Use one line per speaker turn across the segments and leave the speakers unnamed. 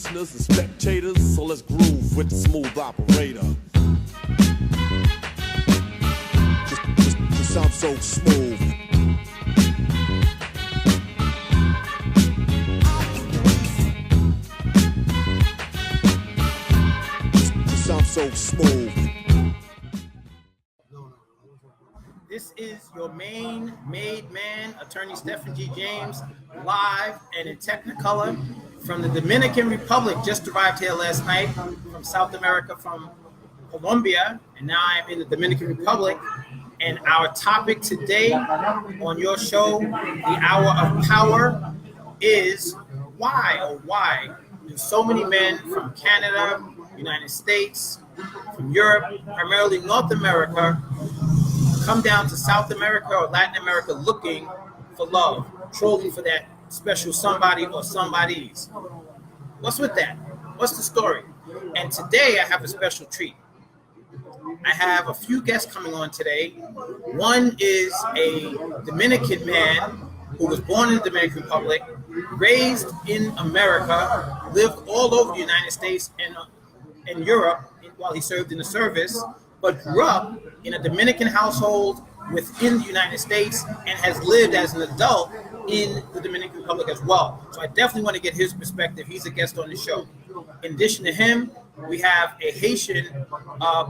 listeners and spectators, so let's groove with the smooth operator. Just sound so smooth. Just sound so smooth.
This is your main made man, attorney Stephen G. James, live and in Technicolor from the Dominican Republic. Just arrived here last night from South America, from Colombia, and now I'm in the Dominican Republic. And our topic today on your show, The Hour of Power, is why do so many men from Canada, United States, from Europe, primarily North America, come down to South America or Latin America looking for love, trolling for that special somebody or somebodies? What's with that? What's the story? And today I have a special treat. I have a few guests coming on today. One is a Dominican man who was born in the Dominican Republic, raised in America, lived all over the United States and Europe while he served in the service, but grew up in a Dominican household within the United States and has lived as an adult in the Dominican Republic as well. So I definitely want to get his perspective. He's a guest on the show. In addition to him, we have a Haitian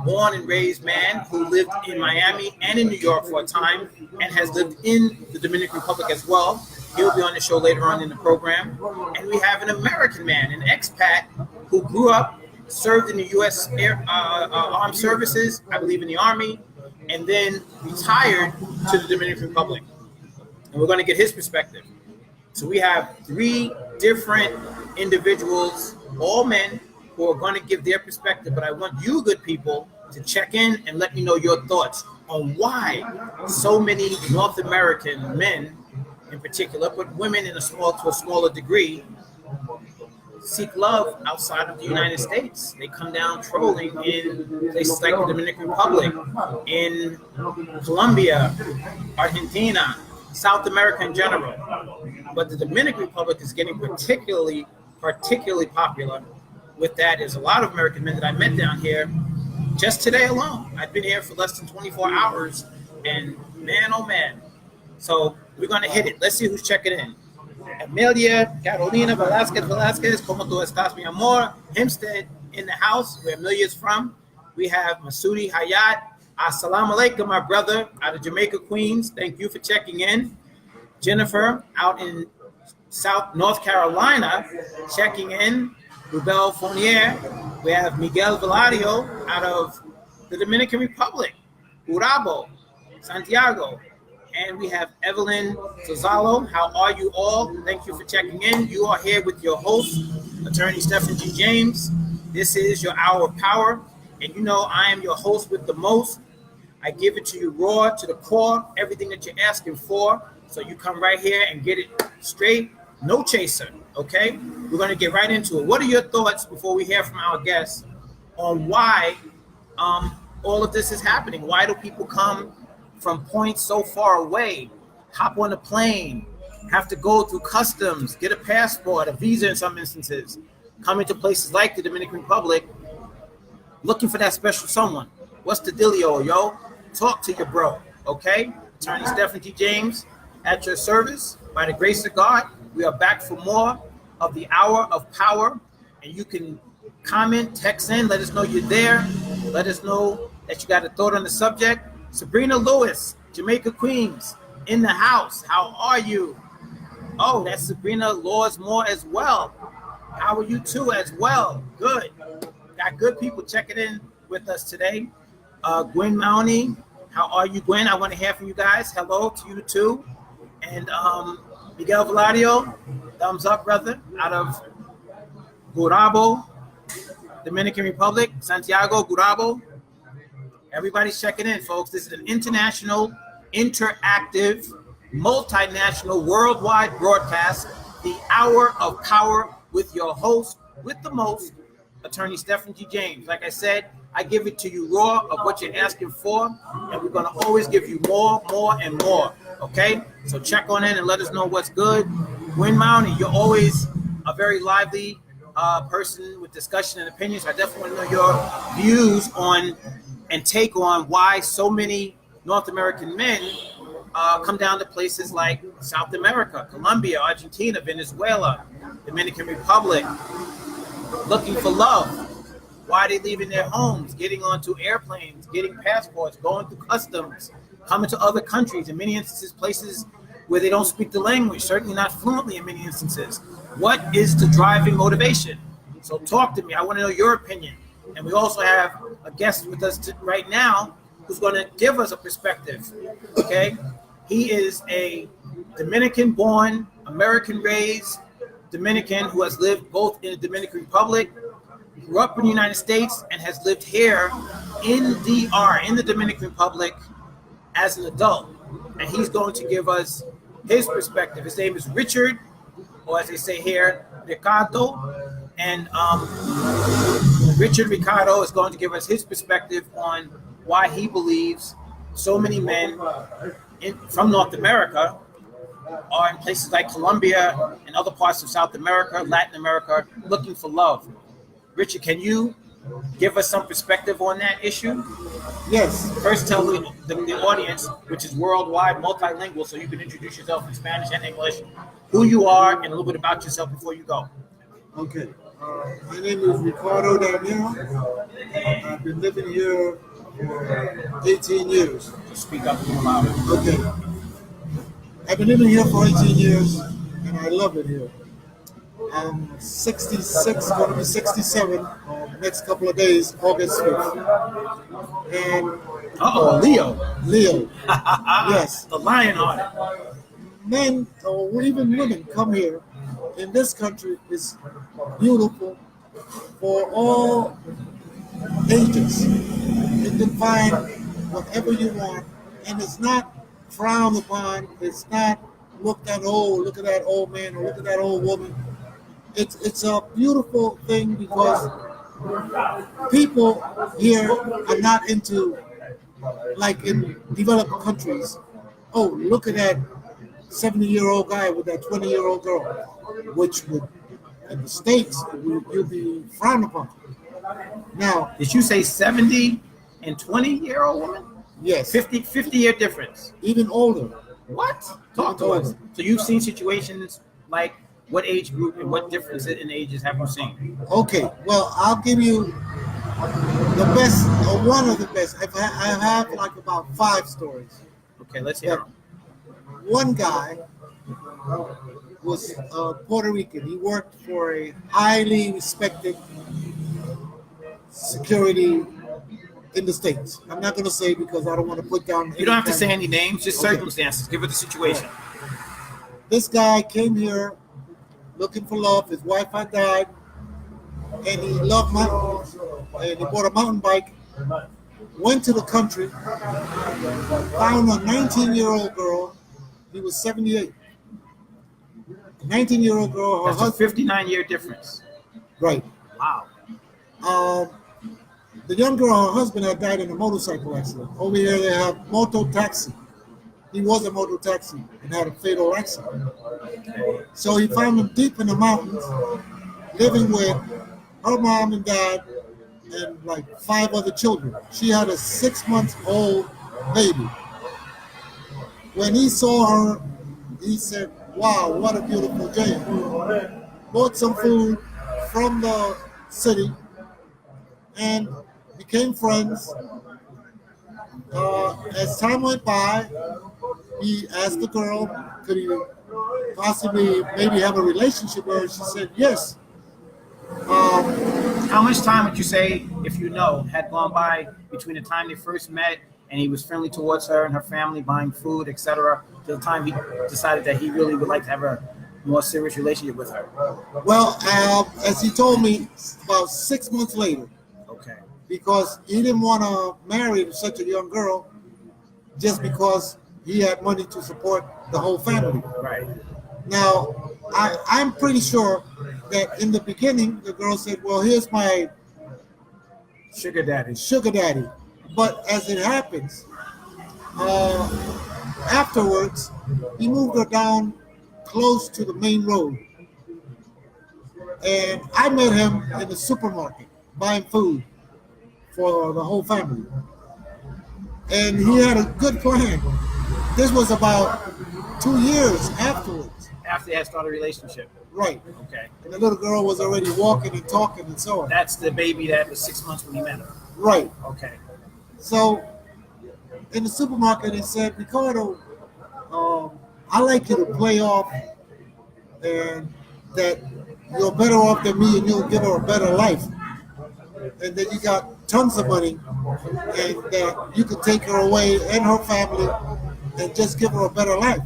born and raised man who lived in Miami and in New York for a time and has lived in the Dominican Republic as well. He'll be on the show later on in the program. And we have an American man, an expat, who grew up, served in the U.S. Armed Services, I believe in the Army, and then retired to the Dominican Republic. And we're going to get his perspective. So we have three different individuals, all men, who are going to give their perspective. But I want you good people to check in and let me know your thoughts on why so many North American men in particular, but women to a smaller degree, seek love outside of the United States. They come down trolling in places like the Dominican Republic, in Colombia, Argentina, South America in general. But the Dominican Republic is getting particularly popular with that. There's a lot of American men that I met down here just today alone. I've been here for less than 24 hours, and man, oh man. So we're going to hit it. Let's see who's checking in. Amelia Carolina Velasquez, ¿Cómo tú estás, mi amor? Hempstead in the house, where Amelia is from. We have Masudi Hayat. Assalamu alaikum, my brother, out of Jamaica, Queens. Thank you for checking in. Jennifer, out in North Carolina, checking in. Rubel Fournier. We have Miguel Valadio out of the Dominican Republic. Urabo, Santiago. And we have Evelyn Tozalo. How are you all? Thank you for checking in. You are here with your host, Attorney Stephen G. James. This is your Hour of Power. And you know I am your host with the most. I give it to you raw, to the core, everything that you're asking for. So you come right here and get it straight. No chaser, okay? We're going to get right into it. What are your thoughts before we hear from our guests on why all of this is happening? Why do people come from points so far away, hop on a plane, have to go through customs, get a passport, a visa in some instances, come into places like the Dominican Republic, looking for that special someone? What's the dealio, yo? Talk to your bro, okay? Attorney Stephen G. James at your service. By the grace of God, we are back for more of the Hour of Power, and you can comment, text in, let us know you're there. Let us know that you got a thought on the subject. Sabrina Lewis, Jamaica, Queens, in the house. How are you? Oh, that's Sabrina Lawsmore as well. How are you too as well? Good. Got good people checking in with us today. Gwen Mowney, how are you, Gwen? I want to hear from you guys. Hello to you too. And Miguel Valadio, thumbs up, brother, out of Gurabo, Dominican Republic, Santiago, Gurabo. Everybody's checking in, folks. This is an international, interactive, multinational, worldwide broadcast, The Hour of Power, with your host, with the most, Attorney Stephen G. James. Like I said, I give it to you raw of what you're asking for, and we're going to always give you more, and more, okay? So check on in and let us know what's good. Gwen Mowney, you're always a very lively person with discussion and opinions. I definitely want to know your views on and take on why so many North American men come down to places like South America, Colombia, Argentina, Venezuela, Dominican Republic, looking for love. Why are they leaving their homes, getting onto airplanes, getting passports, going through customs, coming to other countries, in many instances, places where they don't speak the language, certainly not fluently in many instances. What is the driving motivation? So talk to me. I want to know your opinion. And we also have a guest with us right now who's going to give us a perspective. Okay? He is a Dominican-born, American-raised Dominican who has lived both in the Dominican Republic, grew up in the United States, and has lived here in DR, in the Dominican Republic, as an adult. And he's going to give us his perspective. His name is Richard, or as they say here, Ricardo. And Richard Ricardo is going to give us his perspective on why he believes so many men from North America are in places like Colombia and other parts of South America, Latin America, looking for love. Richard, can you give us some perspective on that issue?
Yes.
First, tell the audience, which is worldwide, multilingual, so you can introduce yourself in Spanish and English, who you are, and a little bit about yourself before you go.
Okay. My name is Ricardo Daniel. I've been living here for 18 years.
Speak up a little louder.
Okay. I've been living here for 18 years, and I love it here. I'm 66, going to be 67 next couple of days, August 5th. And Leo. Yes.
The lion heart.
Men or even women come here. In this country is beautiful for all ages. You can find whatever you want, and it's not frowned upon. It's not looked at, oh, look at that old man or look at that old woman. It's a beautiful thing because people here are not into, like in developed countries, oh, look at that 70-year-old guy with that 20-year-old girl, which would, in the States, you'd be frowned upon. Now,
did you say 70 and 20-year-old woman?
Yes.
50-year difference.
Even older.
What? Talk to us. So you've seen situations like what age group and what difference in ages have you seen?
Okay, well, I'll give you the best, or one of the best. I have like about 5 stories.
Okay, let's hear them.
One guy was Puerto Rican. He worked for a highly respected security in the States. I'm not going to say because I don't want to put down.
You don't have to say any names, just circumstances. Give it the situation.
This guy came here looking for love. His wife had died, and he loved mountains. And he bought a mountain bike, went to the country, found a 19-year-old girl. He was 78. A 19-year-old girl.
That's a 59-year difference.
Right.
Wow.
The young girl, her husband, had died in a motorcycle accident. Over here, they have moto taxi. He was a moto taxi and had a fatal accident. So he found him deep in the mountains, living with her mom and dad and like 5 other children. She had a 6-month-old baby. When he saw her, he said, wow, what a beautiful Jane. Bought some food from the city and became friends. As time went by, he asked the girl, could he possibly maybe have a relationship with her? She said yes.
How much time would you say, if you know, had gone by between the time they first met and he was friendly towards her and her family, buying food, etc., to the time he decided that he really would like to have a more serious relationship with her?
Well, as he told me, about 6 months later.
Okay.
Because he didn't want to marry such a young girl just because he had money to support the whole family.
Right.
Now, I'm pretty sure that in the beginning, the girl said, well, here's my
sugar daddy.
But as it happens, afterwards, he moved her down close to the main road. And I met him in the supermarket buying food for the whole family. And he had a good plan. This was about 2 years afterwards.
After they had started a relationship.
Right.
Okay.
And the little girl was already walking and talking and so on.
That's the baby that was 6 months when he met her.
Right.
Okay.
So in the supermarket, he said, Ricardo, I like you to play off and that you're better off than me and you'll give her a better life. And that you got tons of money and that you could take her away and her family and just give her a better life.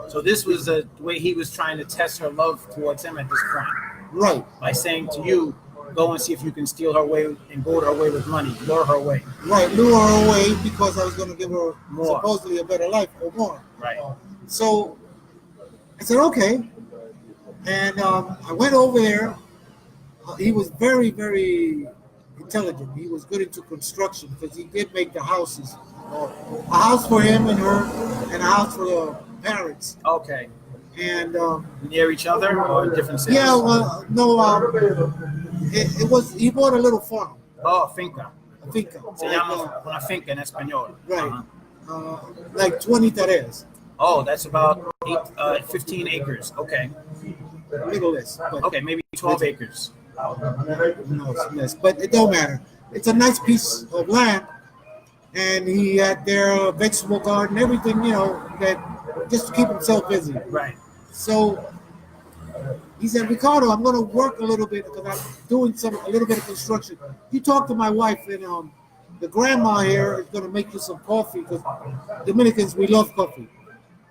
So this was the way he was trying to test her love towards him at this point.
Right.
By saying to you, go and see if you can steal her away and goad her away with money, lure her away.
Right, lure her away because I was going to give her
More.
supposedly a better life or more.
Right.
So I said, okay. And I went over there. He was very, very intelligent. He was good into construction because he did make the houses. A house for him and her and a house for the parents.
Okay.
And
near each other or different cities?
yeah, well, no, it was, he bought a little farm.
Oh, finca.
A finca.
Se llama una finca en español.
Right. Like 20 tareas.
Oh, that's about 15 acres. Okay.
Little less. But
Okay, maybe 12 acres.
no, it's less. But it don't matter. It's a nice piece of land. And he had their vegetable garden, everything, that just to keep himself busy.
Right.
So he said, Ricardo, I'm going to work a little bit because I'm doing a little bit of construction. You talk to my wife, and the grandma here is going to make you some coffee because Dominicans, we love coffee.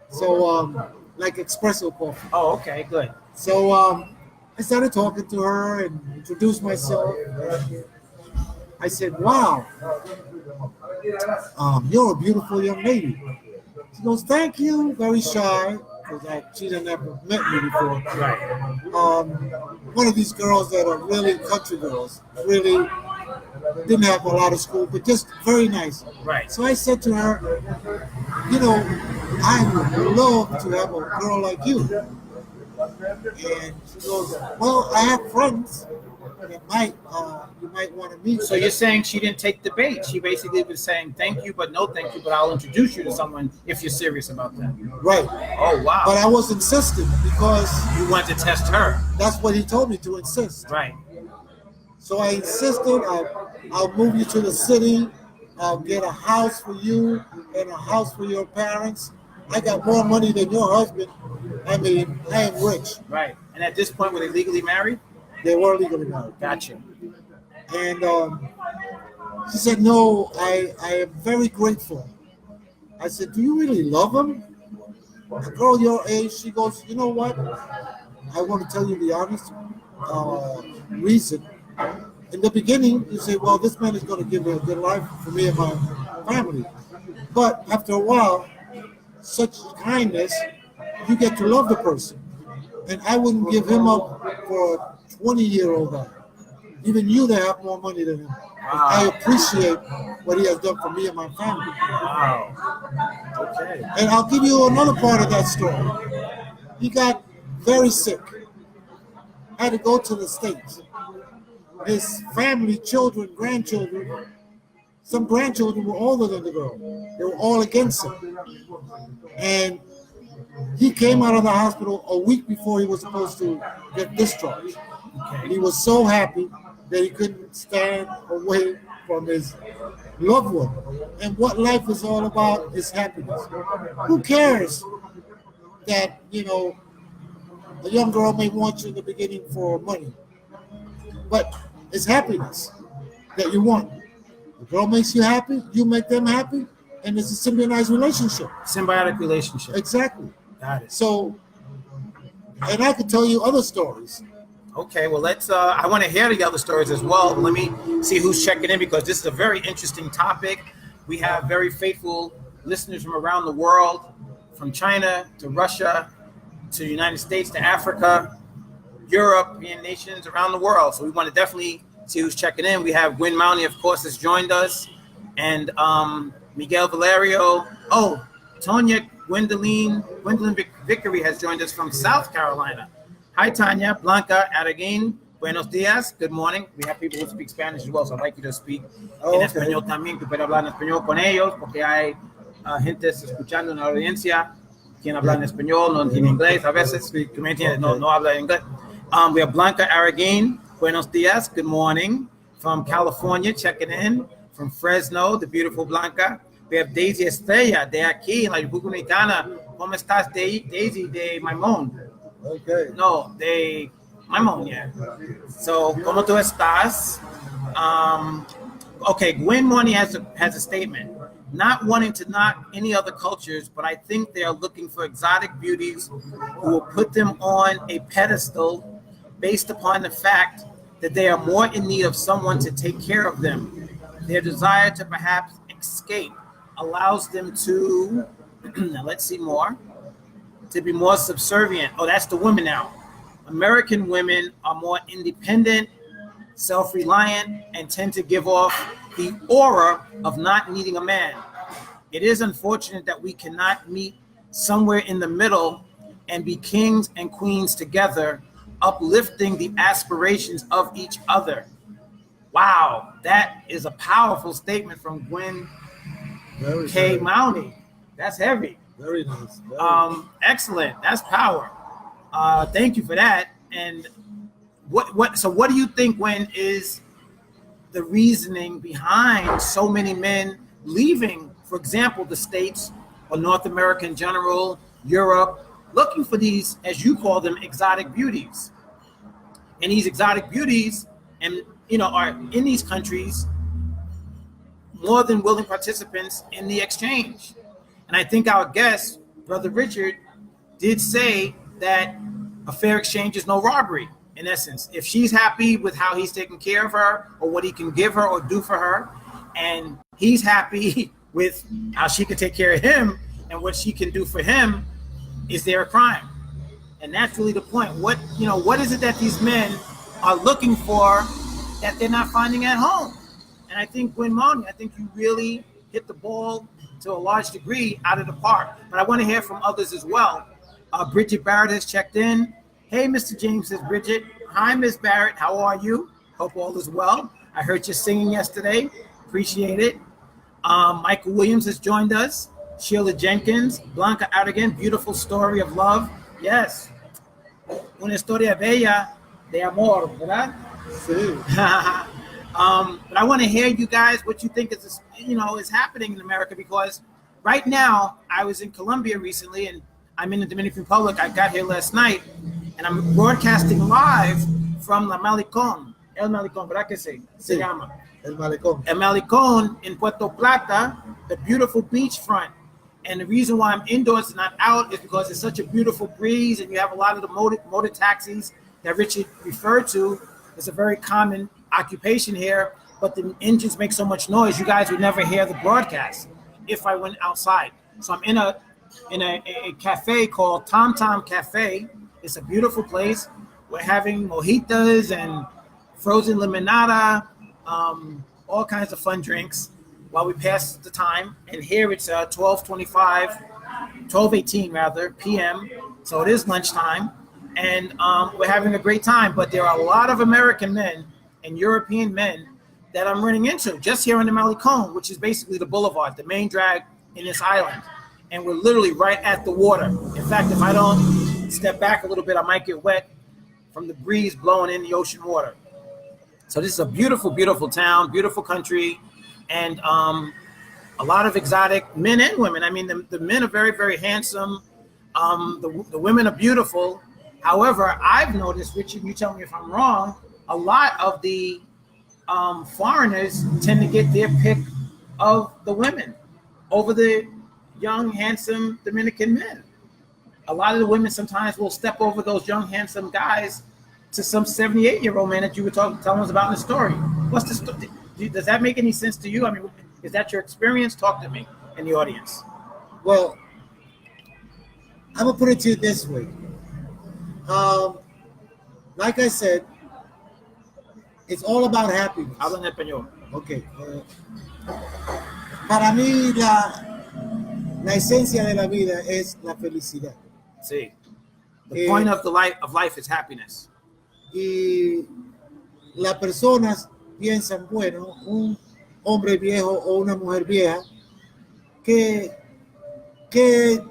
So, like espresso coffee.
Oh, okay, good.
So I started talking to her and introduced myself. I said, wow, you're a beautiful young lady. She goes, thank you. Very shy, because she had never met me before.
Right.
One of these girls that are really country girls, really didn't have a lot of school, but just very nice.
Right.
So I said to her, I would love to have a girl like you. And she goes, well, I have friends that you might want to meet.
So you're saying she didn't take the bait. She basically was saying, thank you, but no thank you, but I'll introduce you to someone if you're serious about that.
Right.
Oh, wow.
But I was insistent because
You wanted to test her.
that's what he told me to insist.
Right.
So I insisted, I'll move you to the city. I'll get a house for you and a house for your parents. I got more money than your husband. I mean, I am rich.
Right. And at this point, were they legally married?
They were legally married.
Gotcha.
And she said, no, I am very grateful. I said, do you really love him? A girl your age, she goes, you know what? I want to tell you the honest reason. In the beginning, you say, well, this man is going to give me a good life for me and my family. But after a while, such kindness, you get to love the person. And I wouldn't give him up for a 20-year-old guy. Even you that have more money than him.
Wow.
I appreciate what he has done for me and my family.
Wow. Okay.
And I'll give you another part of that story. He got very sick. Had to go to the States. His family, children, grandchildren, some grandchildren were older than the girl. They were all against him. And he came out of the hospital a week before he was supposed to get discharged.
Okay.
He was so happy that he couldn't stand away from his loved one. And what life is all about is happiness. Who cares that, a young girl may want you in the beginning for money, but it's happiness that you want. The girl makes you happy, you make them happy, and it's a symbiotic relationship.
Symbiotic relationship.
Exactly.
Got it.
So, and I could tell you other stories.
Okay, well, let's. I want to hear the other stories as well. Let me see who's checking in because this is a very interesting topic. We have very faithful listeners from around the world, from China to Russia to the United States to Africa, European nations around the world. So we want to definitely see who's checking in. We have Gwen Mounty, of course, has joined us, and Miguel Valerio. Oh, Tonya Gwendolyn Vickery has joined us from South Carolina. Hi, Tanya. Blanca Araguin Buenos días, good morning. We have people who speak Spanish as well, so I'd like you to speak
Oh,
en
okay.
español también. Tú puedes hablar en español con ellos, porque hay gente escuchando en la audiencia quien habla en español, no entiende inglés a veces. ¿Tú me entiendes? No habla inglés. We have Blanca Araguin. Buenos días, good morning. From California, checking in. From Fresno, the beautiful Blanca. We have Daisy Estrella de aquí, en la República Dominicana. ¿Cómo estás, Daisy de Maimón?
Okay.
No, de Maimón, yeah. So, ¿cómo tú estás? Okay, Gwen Money has a statement. Not wanting to knock any other cultures, but I think they are looking for exotic beauties who will put them on a pedestal based upon the fact that they are more in need of someone to take care of them. Their desire to perhaps escape allows them to, now let's see more, to be more subservient. Oh, that's the women now. American women are more independent, self-reliant, and tend to give off the aura of not needing a man. It is unfortunate that we cannot meet somewhere in the middle and be kings and queens together, uplifting the aspirations of each other. Wow, that is a powerful statement from Gwen K. Mounty. That's heavy.
Very nice. Very
Excellent. That's power. Thank you for that. And what do you think, Gwen, is the reasoning behind so many men leaving, for example, the States or North America in general, Europe, looking for these, as you call them, exotic beauties? And these exotic beauties, and are in these countries more than willing participants in the exchange. And I think our guest, Brother Richard, did say that a fair exchange is no robbery. In essence, if she's happy with how he's taking care of her or what he can give her or do for her, and he's happy with how she can take care of him and what she can do for him, is there a crime? And that's really the point. What is it that these men are looking for that they're not finding at home? And I think, Gwen Monty, I think you really hit the ball to a large degree out of the park. But I want to hear from others as well. Bridget Barrett has checked in. Hey, Mr. James, says Bridget. Hi, Miss Barrett. How are you? Hope all is well. I heard you singing yesterday. Appreciate it. Michael Williams has joined us. Sheila Jenkins. Blanca Araguin. Beautiful story of love. Yes. Una historia bella de amor, ¿verdad?
Sí.
But I want to hear you guys what you think is happening in America, because right now I was in Colombia recently and I'm in the Dominican Republic. I got here last night and I'm broadcasting live from La Malecón, El Malecón, ¿verdad que se llama?
El Malecón.
El Malecón in Puerto Plata, the beautiful beachfront. And the reason why I'm indoors and not out is because it's such a beautiful breeze and you have a lot of the motor taxis that Richard referred to. It's a very common occupation here, but the engines make so much noise you guys would never hear the broadcast if I went outside. So I'm in a cafe called Tom Tom Cafe. It's a beautiful place. We're having mojitos and frozen limonada, all kinds of fun drinks while we pass the time. And here it's 12:18 rather p.m. So it is lunchtime, and we're having a great time. But there are a lot of American men and European men that I'm running into just here on the Malecón, which is basically the boulevard, the main drag in this island. And we're literally right at the water. In fact, if I don't step back a little bit, I might get wet from the breeze blowing in the ocean water. So this is a beautiful, beautiful town, beautiful country, and a lot of exotic men and women. I mean, the men are very, very handsome. The women are beautiful. However, I've noticed, Richard, you tell me if I'm wrong, a lot of the foreigners tend to get their pick of the women over the young, handsome Dominican men. A lot of the women sometimes will step over those young, handsome guys to some 78-year-old man that you were telling us about in the story. What's the story? Does that make any sense to you? I mean, is that your experience? Talk to me in the audience.
Well, I'm going to put it to you this way. Like I said, it's all about happiness.
Habla en español.
Okay. Para mí, la esencia de la vida es la felicidad.
Sí. The point of life is happiness.
Y las personas piensan, bueno, un hombre viejo o una mujer vieja, que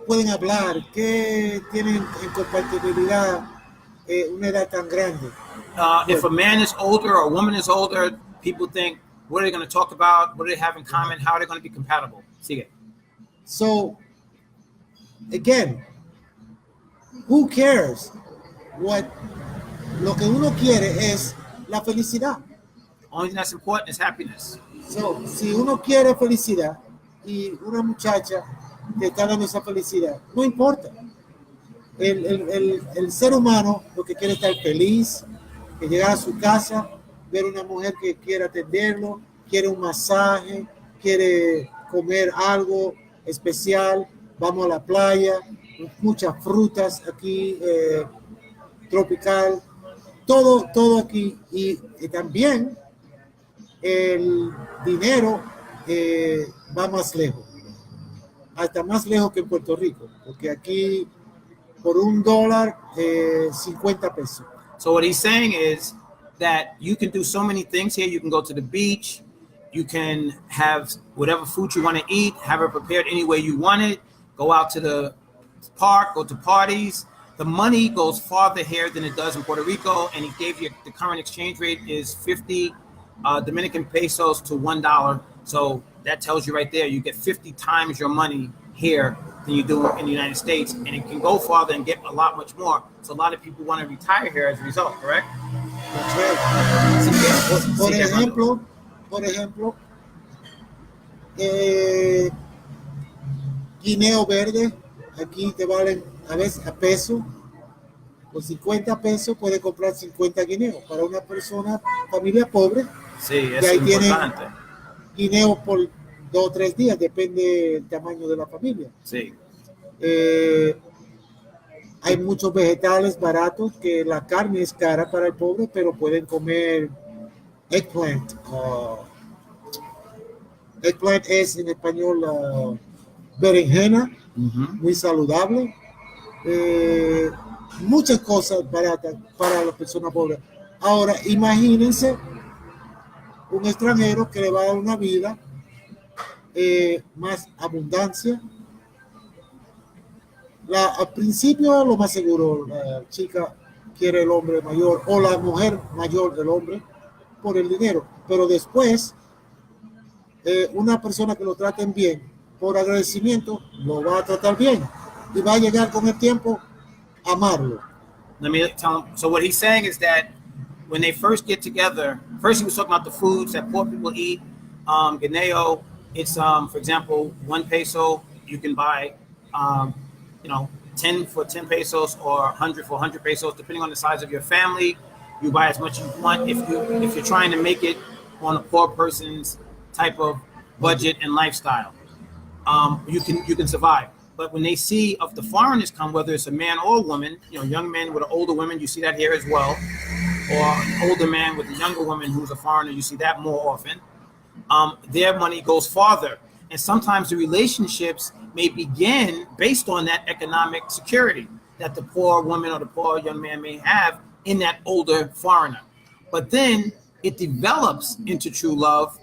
pueden hablar, que tienen en compatibilidad una edad tan grande.
If a man is older or a woman is older, people think, what are they going to talk about? What do they have in common? How are they going to be compatible? Sigue.
So, again, who cares? Lo que uno quiere es la felicidad.
Only thing that's important is happiness.
So, si uno quiere felicidad y una muchacha te está dando esa felicidad, no importa. El ser humano lo que quiere es estar feliz, que llegar a su casa, ver una mujer que quiere atenderlo, quiere un masaje, quiere comer algo especial, vamos a la playa, muchas frutas aquí, tropical, todo aquí. Y también el dinero va más lejos, hasta más lejos que en Puerto Rico, porque aquí por $1, 50 pesos.
So what he's saying is that you can do so many things here. You can go to the beach. You can have whatever food you want to eat, have it prepared any way you want it, go out to the park, go to parties. The money goes farther here than it does in Puerto Rico, and he gave you the current exchange rate is 50 Dominican pesos to $1. So that tells you right there, you get 50 times your money here than you do in the United States, and it can go farther and get a lot much more. So a lot of people want to retire here as a result, correct?
That's right. Por ejemplo, guineo verde, aquí te valen a veces a peso. Por 50 pesos puede comprar 50 guineos. Para una persona, familia pobre,
sí, es
y ahí
importante.
tiene guineo por 2 o 3 días, depende del tamaño de la familia.
Sí.
Hay muchos vegetales baratos que la carne es cara para el pobre, pero pueden comer eggplant. Eggplant es en español berenjena, muy saludable. Muchas cosas baratas para las personas pobres. Ahora, imagínense un extranjero que le va a dar una vida más abundancia. Al principio, lo más seguro, la chica quiere el hombre mayor o la mujer mayor del hombre por el dinero, pero después una persona que lo traten bien por agradecimiento lo va a tratar bien y va a llegar con el tiempo a amarlo.
Let me tell him. So what he's saying is that when they first get together, first he was talking about the foods that poor people eat. Guineo, it's for example, 1 peso you can buy 10 for 10 pesos or 100 for 100 pesos, depending on the size of your family. You buy as much as you want. If you're trying to make it on a poor person's type of budget and lifestyle, you can survive. But when they see of the foreigners come, whether it's a man or a woman, young men with older women, you see that here as well, or an older man with a younger woman who's a foreigner, you see that more often. Their money goes farther. And sometimes the relationships may begin based on that economic security that the poor woman or the poor young man may have in that older foreigner. But then it develops into true love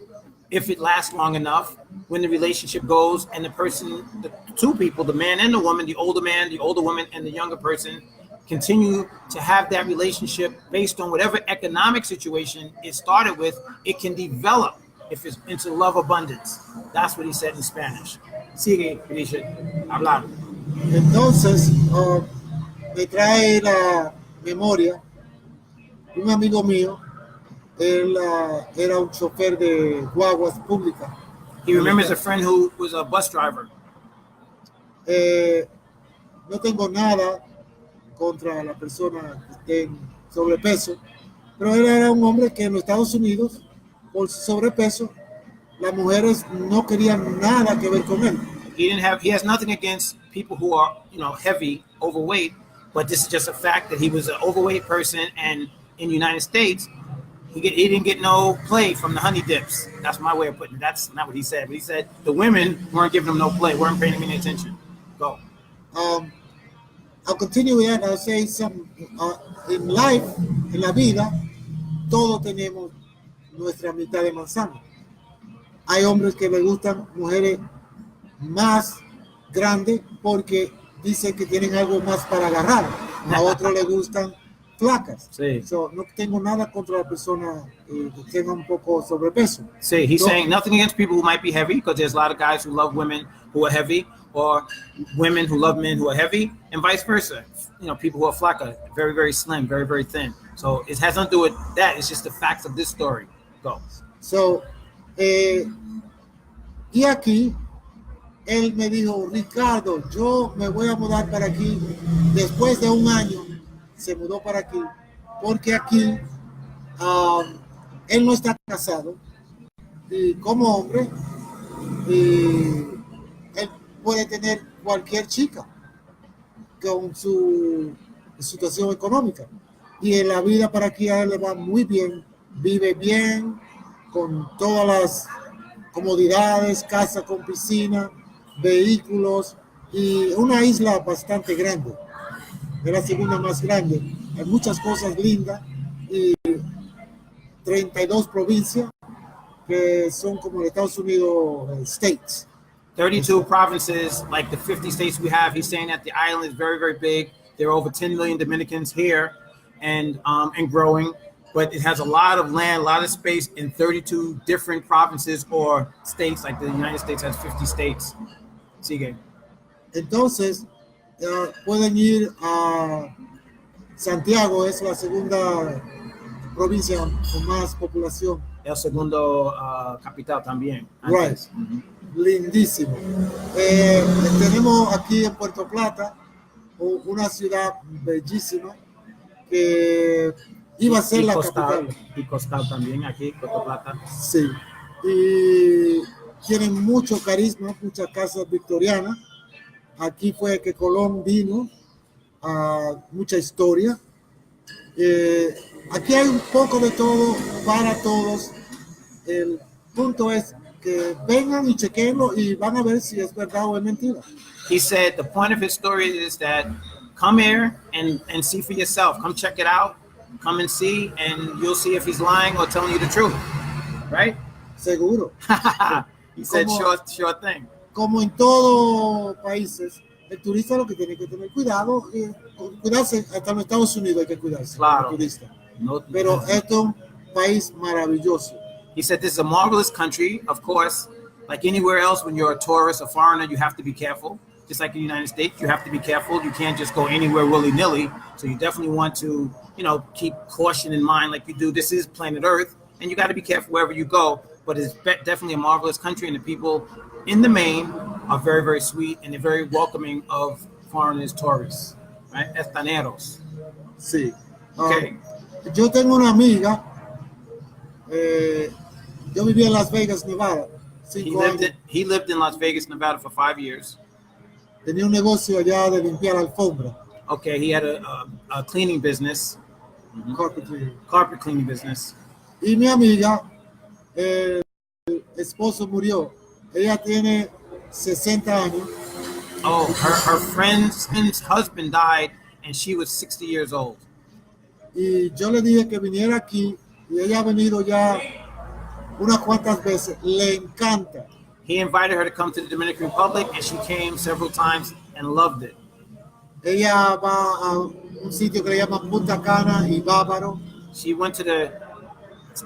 if it lasts long enough, when the relationship goes and the two people, the man and the woman, the older man, the older woman, and the younger person continue to have that relationship based on whatever economic situation it started with, it can develop if it's into love abundance. That's what he said in Spanish. Sigue, Felicia, hablar.
Entonces, me trae la memoria un amigo mío. Él era un chofer de guaguas públicas.
He remembers a friend who was a bus driver.
No tengo nada contra la persona que esté en sobrepeso, pero él era un hombre que en los Estados Unidos, por su sobrepeso, las mujeres no querían nada que ver con él.
He has nothing against people who are, heavy, overweight, but this is just a fact that he was an overweight person, and in the United States, he didn't get no play from the honey dips. That's my way of putting it. That's not what he said, but he said the women weren't giving him no play, weren't paying him any attention. Go.
I'll continue with that. I'll say something. In life, en la vida, todos tenemos nuestra mitad de manzana. Hay hombres que les gustan mujeres más grandes porque dicen que tienen algo más para agarrar. A otros les gustan flacas.
Sí.
So, no tengo nada contra la persona que tenga un poco sobrepeso.
See, he's
No.
saying nothing against people who might be heavy, because there's a lot of guys who love women who are heavy, or women who love men who are heavy, and vice versa. You know, people who are flaca, very, very slim, very, very thin. So it has nothing to do with that. It's just the facts of this story. Go.
So, y aquí, él me dijo, Ricardo, yo me voy a mudar para aquí. Después de un año, se mudó para aquí, porque aquí él no está casado, y como hombre, él puede tener cualquier chica con su situación económica. Y en la vida para aquí a él le va muy bien, vive bien, con todas las comodidades, casa con piscina, vehículos y una isla bastante grande. Es la segunda más grande. Hay muchas cosas lindas y 32 provincias que son como en Estados Unidos, states.
32 provinces, like the 50 states we have. He's saying that the island is very, very big. There are over 10 million Dominicans here and growing, but it has a lot of land, a lot of space in 32 different provinces or states, like the United States has 50 states. Sigue.
Entonces, pueden ir a Santiago, es la segunda provincia con más población.
El segundo capital también.
Right. Lindísimo. Tenemos aquí en Puerto Plata una ciudad bellísima que iba a ser la capital.
Y Costal también, aquí, Puerto Plata.
Sí. Y tienen mucho carisma, muchas casas victorianas. Aquí fue que Colón vino, mucha historia. Aquí hay un poco de todo para todos. El punto es que vengan y chequenlo y van a ver si es verdad o es mentira.
He said the point of his story is that come here and see for yourself. Come check it out. Come and see, and you'll see if he's lying or telling you the truth. Right?
Seguro.
He said, sure thing.
Como en todos países, el turista lo que tiene que tener cuidado, cuidarse, hasta en los Estados Unidos hay que cuidarse.
Claro.
El turista.
No,
pero esto es un país maravilloso.
He said this is a marvelous country. Of course, like anywhere else, when you're a tourist, a foreigner, you have to be careful. Just like in the United States, you have to be careful. You can't just go anywhere willy-nilly. So you definitely want to, keep caution in mind like you do. This is planet Earth, and you got to be careful wherever you go. But it's definitely a marvelous country, and the people in the main are very, very sweet, and they're very welcoming of foreigners, tourists, right? Estaneros.
Sí.
Okay.
Yo tengo una amiga, yo vivía en Las Vegas, Nevada.
He lived in Las Vegas, Nevada for 5 years.
Tenía un negocio allá de limpiar alfombra.
Okay, he had a cleaning business. Carpet cleaning business.
Y mi amiga, el esposo murió. Ella tiene 60 años.
Oh, her friend's husband died, and she was 60 years old.
Y yo le dije que viniera aquí, y ella ha venido ya unas cuantas veces. Le encanta.
He invited her to come to the Dominican Republic, and she came several times and loved it.
Ella va a un sitio que le llaman Punta Cana y Bávaro.
She went to the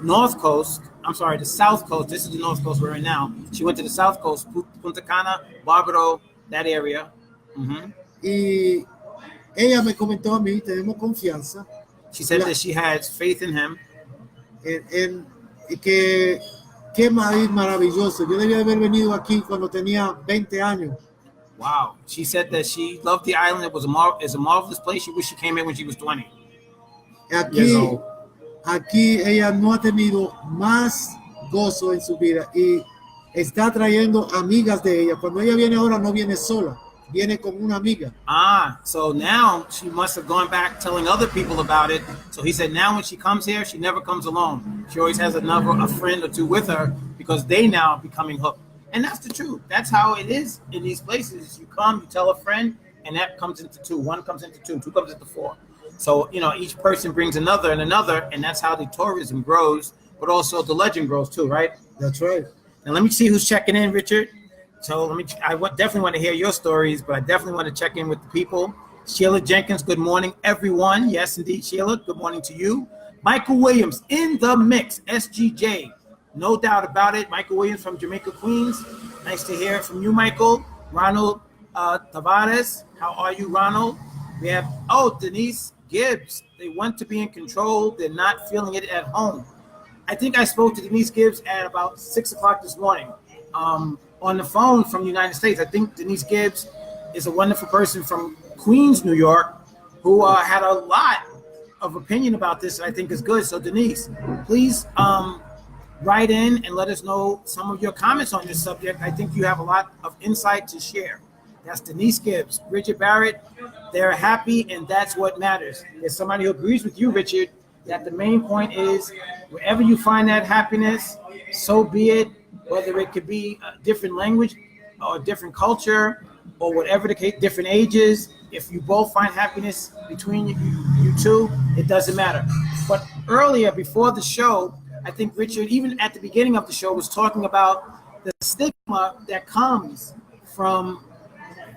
North Coast. I'm sorry, the South Coast. This is the North Coast we're in now. She went to the South Coast, Punta Cana, Bávaro, that area.
Y ella me comentó a mí, tenemos confianza.
She said that she has faith in him.
Que qué maíz maravilloso. Yo debía haber venido aquí cuando tenía 20 años.
Wow. She said that she loved the island. It was a marvelous place. She wished she came here when she was 20.
Aquí ella no ha tenido más gozo en su vida y está trayendo amigas de ella. Cuando ella viene ahora no viene sola, viene con una amiga.
So now she must have gone back telling other people about it. So he said now when she comes here, she never comes alone. She always has a friend or two with her because they now are becoming hooked. And that's the truth. That's how it is in these places. You come, you tell a friend, and that comes into two. One comes into two, two comes into four. So, each person brings another and another, and that's how the tourism grows, but also the legend grows too, right?
That's right.
Now, let me see who's checking in, Richard. So, definitely want to hear your stories, but I definitely want to check in with the people. Sheila Jenkins, good morning, everyone. Yes, indeed, Sheila, good morning to you. Michael Williams in the mix, SGJ. No doubt about it. Michael Williams from Jamaica, Queens. Nice to hear from you, Michael. Ronald Tavares, how are you, Ronald? We have, Denise Gibbs. They want to be in control. They're not feeling it at home. I think I spoke to Denise Gibbs at about 6 o'clock this morning on the phone from the United States. I think Denise Gibbs is a wonderful person from Queens, New York, who had a lot of opinion about this, I think is good. So Denise, please write in and let us know some of your comments on this subject. I think you have a lot of insight to share. That's Denise Gibbs. Richard Barrett, they're happy, and that's what matters. There's somebody who agrees with you, Richard, that the main point is wherever you find that happiness, so be it, whether it could be a different language or a different culture or whatever the case, different ages. If you both find happiness between you two, it doesn't matter. But earlier, before the show, I think Richard, even at the beginning of the show, was talking about the stigma that comes from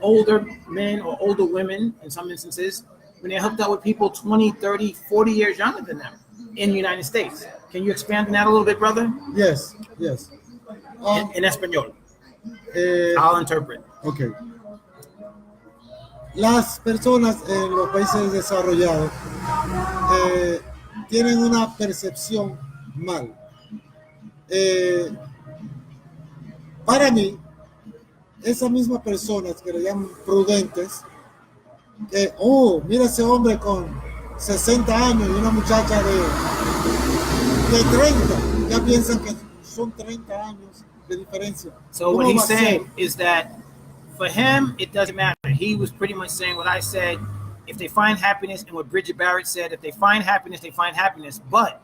older men or older women, in some instances, when they're hooked up with people 20, 30, 40 years younger than them in the United States. Can you expand on that a little bit, brother?
Yes.
In Espanol. I'll interpret.
Okay. Las personas en los países desarrollados tienen una percepción mal. Para mí, esas mismas personas que le llaman prudentes, que, mira ese hombre con 60 años y una muchacha de 30, ya piensan que son 30 años de diferencia.
So what he's saying is that for him, it doesn't matter. He was pretty much saying what I said. If they find happiness, and what Bridget Barrett said, if they find happiness, they find happiness. But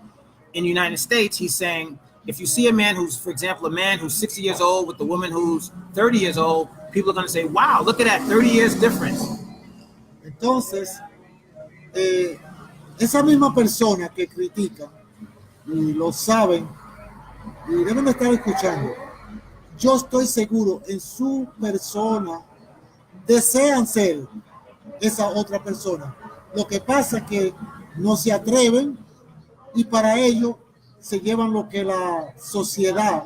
in the United States, he's saying, if you see a man who's, for example, a man who's 60 years old with a woman who's 30 years old, people are going to say, wow, look at that 30 years difference.
Entonces, esa misma persona que critica, y lo saben, y deben estar escuchando, yo estoy seguro en su persona desean ser esa otra persona. Lo que pasa es que no se atreven y para ello se llevan lo que la sociedad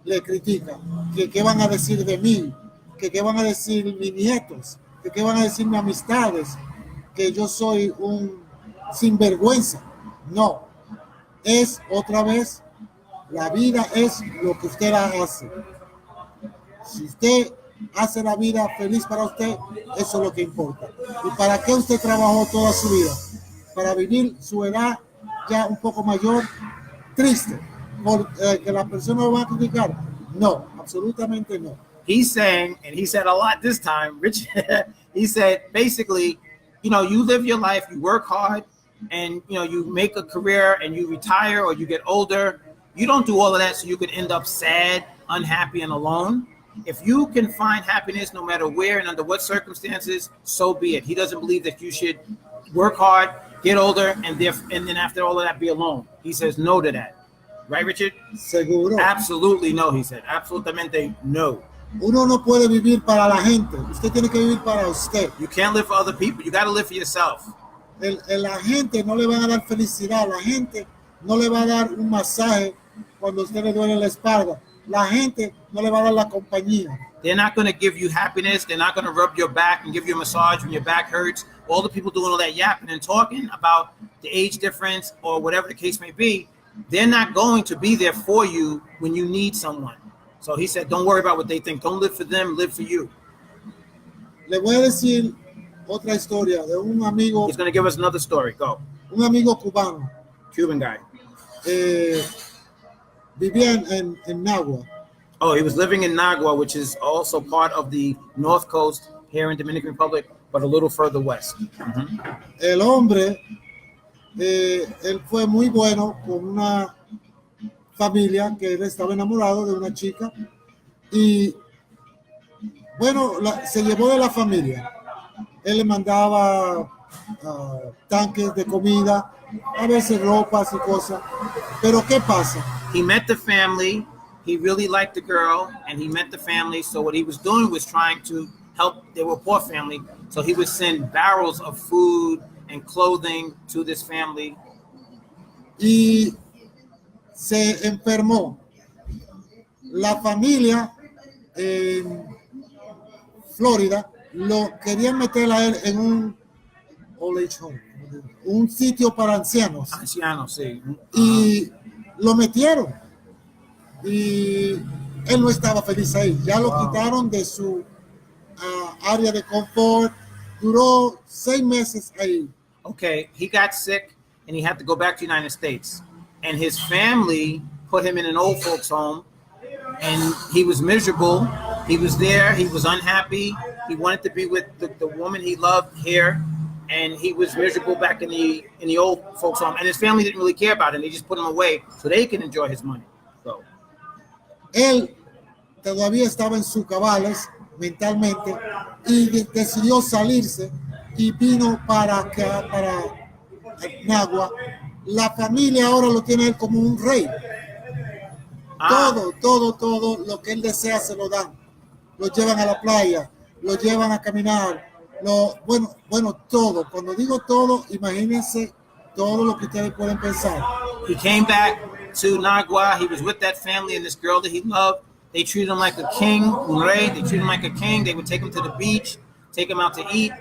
le critica, que qué van a decir de mí, que qué van a decir mis nietos, que qué van a decir mis amistades, que yo soy un sinvergüenza. No, es otra vez, la vida es lo que usted la hace. Si usted hace la vida feliz para usted, eso es lo que importa. ¿Y para qué usted trabajó toda su vida? Para vivir su edad ya un poco mayor, triste, por que la persona lo va a criticar. No, absolutamente no.
He's saying, and he said a lot this time, Rich, he said, basically, you live your life, you work hard, and, you make a career and you retire or you get older. You don't do all of that so you could end up sad, unhappy, and alone. If you can find happiness no matter where and under what circumstances, so be it. He doesn't believe that you should work hard, get older, and then after all of that be alone. He says no to that. Right, Richard?
Seguro.
Absolutely no, he said. Absolutamente no.
Uno no puede vivir para la gente. Usted tiene que vivir para usted.
You can't live for other people. You got to live for yourself.
La gente no le van a dar felicidad. La gente no le va a dar un masaje cuando usted le duele la espalda. La gente no le va a dar la compañía.
They're not going to give you happiness. They're not going to rub your back and give you a massage when your back hurts. All the people doing all that yapping and talking about the age difference or whatever the case may be, they're not going to be there for you when you need someone. So he said, don't worry about what they think. Don't live for them, live for you.
Le voy a decir otra historia de un amigo.
He's going to give us another story. Go.
Un amigo cubano.
Cuban guy.
Vivía en Nagua.
Oh, he was living in Nagua, which is also part of the North Coast here in Dominican Republic, but a little further west. Mm-hmm.
El hombre, él fue muy bueno con una familia que él estaba enamorado de una chica y bueno, se llevó de la familia. Él le mandaba tanques de comida, a veces ropas y cosas. Pero ¿qué pasa?
He met the family. He really liked the girl, and he met the family. So what he was doing was trying to help. They were a poor family, so he would send barrels of food and clothing to this family.
Y se enfermó. La familia en Florida lo querían meter a él en un old age home, un sitio para ancianos.
Ancianos, sí.
Y lo metieron. Y él no estaba feliz ahí. Ya lo quitaron de su área de confort. Duró 6 meses ahí.
Okay, he got sick and he had to go back to the United States. And his family put him in an old folks home, and he was miserable. He was there. He was unhappy. He wanted to be with the woman he loved here, and he was miserable back in the old folks home. And his family didn't really care about him. They just put him away so they can enjoy his money. So
él todavía estaba en sus cabales mentalmente y decidió salirse y vino para Nagua. La familia ahora lo tiene él como un rey. Todo lo que él desea se lo dan. Lo llevan a la playa, lo llevan a caminar. Bueno, todo. Cuando digo todo, imagínense todo lo que ustedes pueden pensar.
He came back to Nagua. He was with that family and this girl that he loved. They treated him like a king, un rey. They treated him like a king. They would take him to the beach, take him out to eat,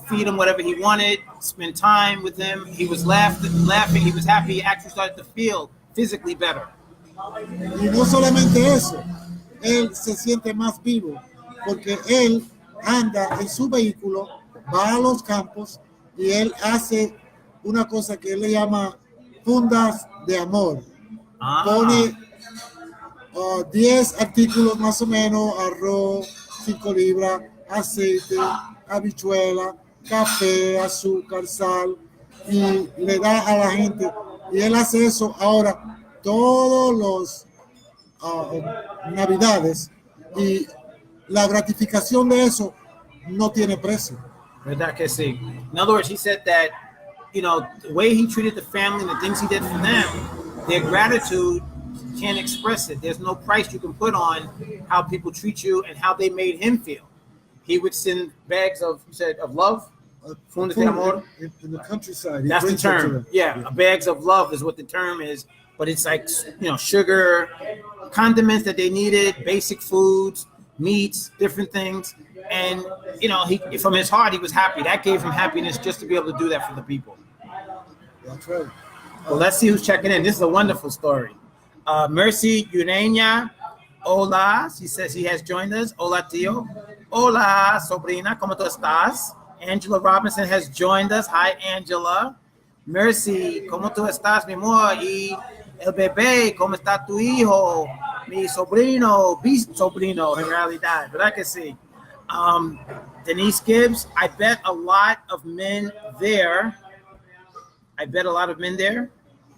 feed him whatever he wanted, spend time with him. He was laughing. He was happy. He actually started to feel physically better.
Y no solamente eso, él se siente más vivo porque él anda en su vehículo, va a los campos y él hace una cosa que él le llama fundas de amor. Pone 10 artículos más o menos: arroz, 5 libras, aceite, habichuela, café, azúcar, sal, y le da a la gente. Y él hace eso ahora todos los navidades, y la gratificación de eso no tiene precio.
¿Verdad que sí? In other words, he said that, you know, the way he treated the family and the things he did for them, their gratitude can't express it. There's no price you can put on how people treat you and how they made him feel. He would send bags of, you said, of love? Fundas de amor?
In the countryside.
That's the term. Yeah, bags of love is what the term is. But it's like, you know, sugar, condiments that they needed, basic foods, meats, different things. And, you know, he, from his heart, he was happy. That gave him happiness just to be able to do that for the people.
That's right.
Well, let's see who's checking in. This is a wonderful story. Mercy Ureña, hola. She says he has joined us. Hola, tío. Hola, sobrina. ¿Cómo tú estás? Angela Robinson has joined us. Hi, Angela. Mercy, ¿cómo tú estás, mi amor? Y el bebé, ¿cómo está tu hijo? Mi sobrino, bisobrino, en realidad, ¿verdad que sí? Denise Gibbs, I bet a lot of men there.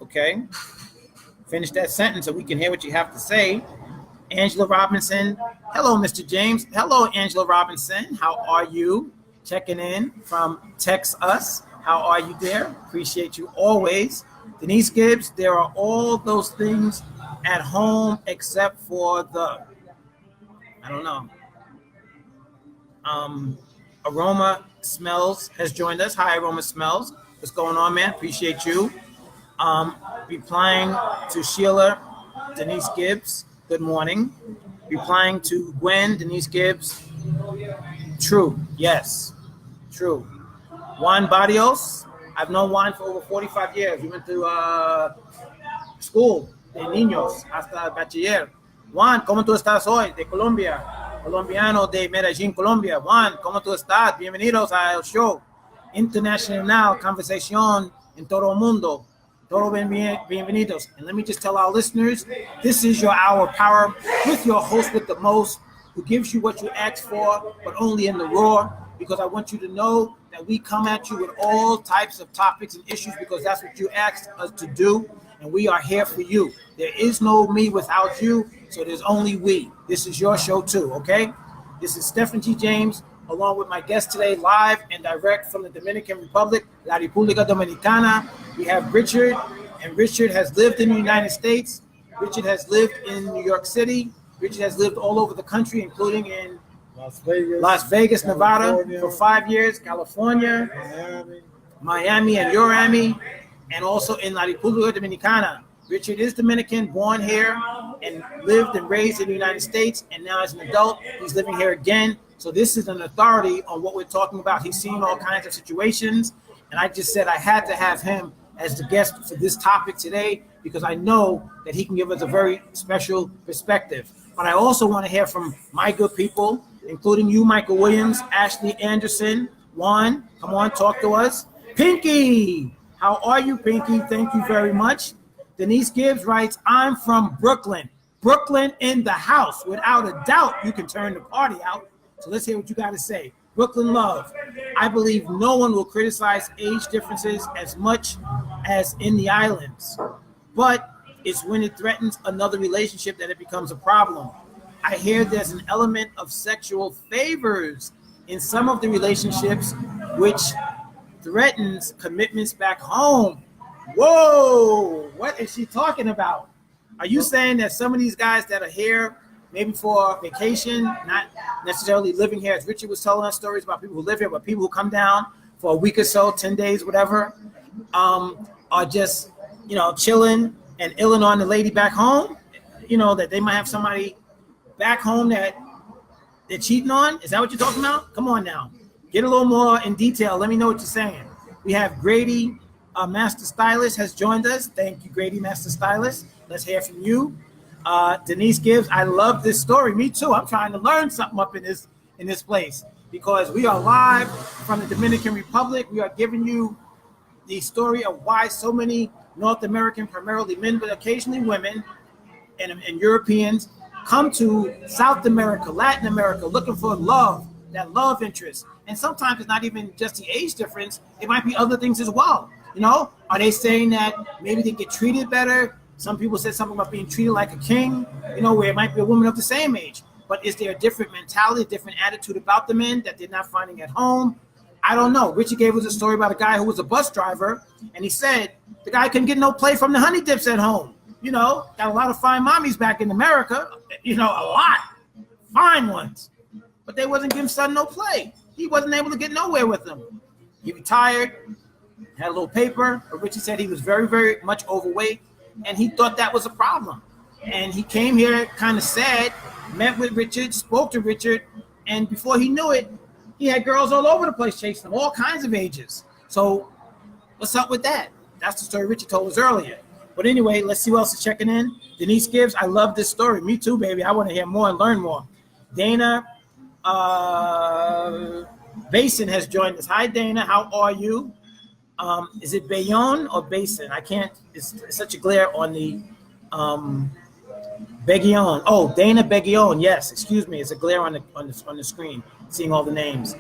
Okay. Finish that sentence so we can hear what you have to say. Angela Robinson, hello, Mr. James. Hello, Angela Robinson. How are you? Checking in from Text Us. How are you there? Appreciate you always. Denise Gibbs, there are all those things at home except for the, I don't know. Aroma Smells has joined us. Hi, Aroma Smells. What's going on, man? Appreciate you. Replying to Sheila, Denise Gibbs. Good morning. Replying to Gwen, Denise Gibbs. True. Yes. True. Juan Barrios. I've known Juan for over 45 years. We went to school de niños hasta bachiller. Juan, ¿cómo tú estás hoy? De Colombia. Colombiano de Medellín, Colombia. Juan, ¿cómo tú estás? Bienvenidos al show. Internacional Conversación en todo el mundo. Todos bienvenidos. And let me just tell our listeners, this is your hour of power with your host with the most, who gives you what you ask for, but only in the raw, because I want you to know that we come at you with all types of topics and issues because that's what you asked us to do, and we are here for you. There is no me without you, so there's only we. This is your show too, okay? This is Stephen G. James, along with my guest today, live and direct from the Dominican Republic, La República Dominicana. We have Richard, and Richard has lived in the United States. Richard has lived in New York City. Richard has lived all over the country, including in Las Vegas, Nevada for 5 years, California, Miami and Urami, and also in La República Dominicana. Richard is Dominican, born here, and lived and raised in the United States, and now as an adult, he's living here again. So this is an authority on what we're talking about. He's seen all kinds of situations, and I just said I had to have him as the guest for this topic today because I know that he can give us a very special perspective. But I also want to hear from my good people, including you, Michael Williams, Ashley Anderson, Juan, come on, talk to us. Pinky, how are you, Pinky? Thank you very much. Denise Gibbs writes, I'm from Brooklyn. Brooklyn in the house. Without a doubt, you can turn the party out. So let's hear what you got to say. Brooklyn love. I believe no one will criticize age differences as much as in the islands. But it's when it threatens another relationship that it becomes a problem. I hear there's an element of sexual favors in some of the relationships, which threatens commitments back home. Whoa, what is she talking about? Are you saying that some of these guys that are here, maybe for vacation, not necessarily living here, as Richard was telling us stories about people who live here, but people who come down for a week or so, 10 days, whatever, are just, chilling and illing on the lady back home, that they might have somebody back home that they're cheating on? Is that what you're talking about? Come on now. Get a little more in detail. Let me know what you're saying. We have Grady, Master Stylist, has joined us. Thank you, Grady, Master Stylist. Let's hear from you. Denise Gibbs, I love this story. Me too. I'm trying to learn something up in this place because we are live from the Dominican Republic. We are giving you the story of why so many North American, primarily men, but occasionally women and Europeans come to South America, Latin America, looking for love, that love interest. And sometimes it's not even just the age difference. It might be other things as well. Are they saying that maybe they get treated better? Some people said something about being treated like a king, where it might be a woman of the same age. But is there a different mentality, a different attitude about the men that they're not finding at home? I don't know. Richard gave us a story about a guy who was a bus driver, and he said the guy couldn't get no play from the honey dips at home. Got a lot of fine mommies back in America, a lot, fine ones. But they wasn't giving son no play. He wasn't able to get nowhere with them. He retired, had a little paper, but Richard said he was very, very much overweight, and he thought that was a problem. And he came here kind of sad, met with Richard, spoke to Richard, and before he knew it, he had girls all over the place chasing him, all kinds of ages. So what's up with that? That's the story Richard told us earlier. But anyway, let's see who else is checking in. Denise Gibbs, I love this story. Me too, baby. I want to hear more and learn more. Dana Basin has joined us. Hi, Dana. How are you? Is it Bayonne or Basin? I can't. It's such a glare on the Beguillon. Oh, Dana Beguillon. Yes, excuse me. It's a glare on the screen. Seeing all the names.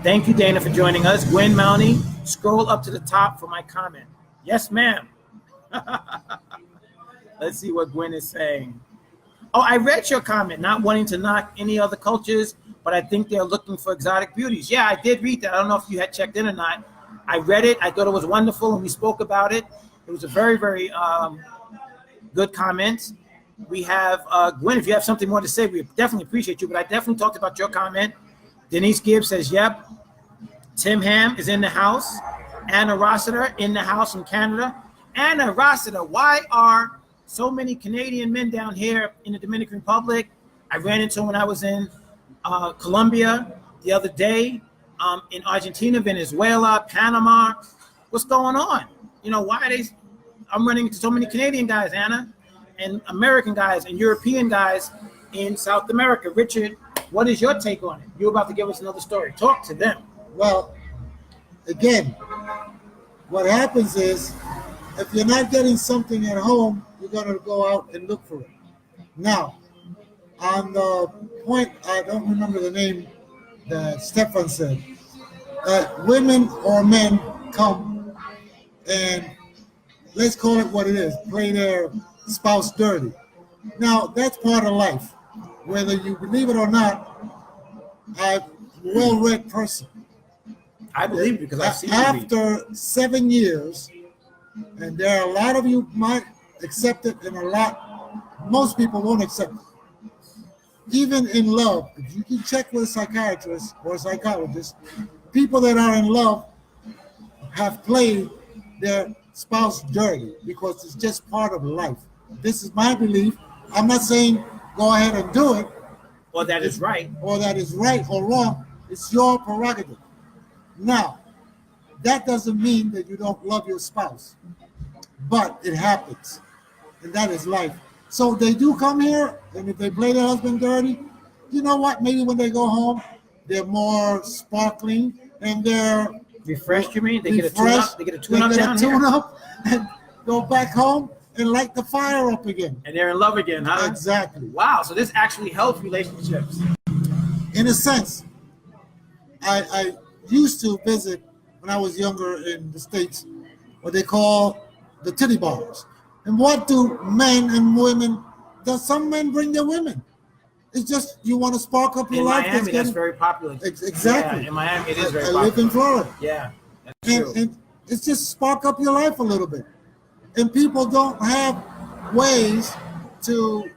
Thank you, Dana, for joining us. Gwen Mounty, scroll up to the top for my comment. Yes, ma'am. Let's see what Gwen is saying. Oh, I read your comment, not wanting to knock any other cultures, but I think they're looking for exotic beauties. Yeah, I did read that. I don't know if you had checked in or not. I read it. I thought it was wonderful, and we spoke about it. It was a very, very good comment. We have Gwen, if you have something more to say, we definitely appreciate you, but I definitely talked about your comment. Denise Gibbs says, yep. Tim Ham is in the house. Anna Rossiter in the house from Canada. Anna Rossiter, why are so many Canadian men down here in the Dominican Republic? I ran into them when I was in Colombia the other day, in Argentina, Venezuela, Panama. What's going on? Why are they? I'm running into so many Canadian guys, Anna, and American guys and European guys in South America. Richard, what is your take on it? You're about to give us another story. Talk to them.
Well, again, what happens is if you're not getting something at home, you're going to go out and look for it. Now, on the point, I don't remember the name that Stefan said, that women or men come and, let's call it what it is, play their spouse dirty. Now, that's part of life. Whether you believe it or not, well-read person.
I believe it because I've seen you read.
After 7 years, and there are a lot of you might accept it, and most people won't accept it. Even in love, if you can check with a psychiatrist or a psychologist, people that are in love have played their spouse dirty because it's just part of life. This is my belief. I'm not saying go ahead and do it.
Or that is right.
Or that is right or wrong. It's your prerogative. Now, that doesn't mean that you don't love your spouse, but it happens, and that is life. So they do come here, and if they play their husband dirty, you know what? Maybe when they go home, they're more sparkling and they're
refreshed. You mean they get a tune-up? They get a tune-up down here,
and go back home and light the fire up again.
And they're in love again, huh?
Exactly.
Wow. So this actually helps relationships.
In a sense, I used to visit when I was younger in the States, what they call the titty bars. And what do men and women, does some men bring their women? It's just you want to spark up your life.
In Miami, that's very popular.
Exactly.
Yeah, in Miami, it is very popular.
I live in Florida.
Yeah, that's true.
And it's just spark up your life a little bit. And people don't have ways to,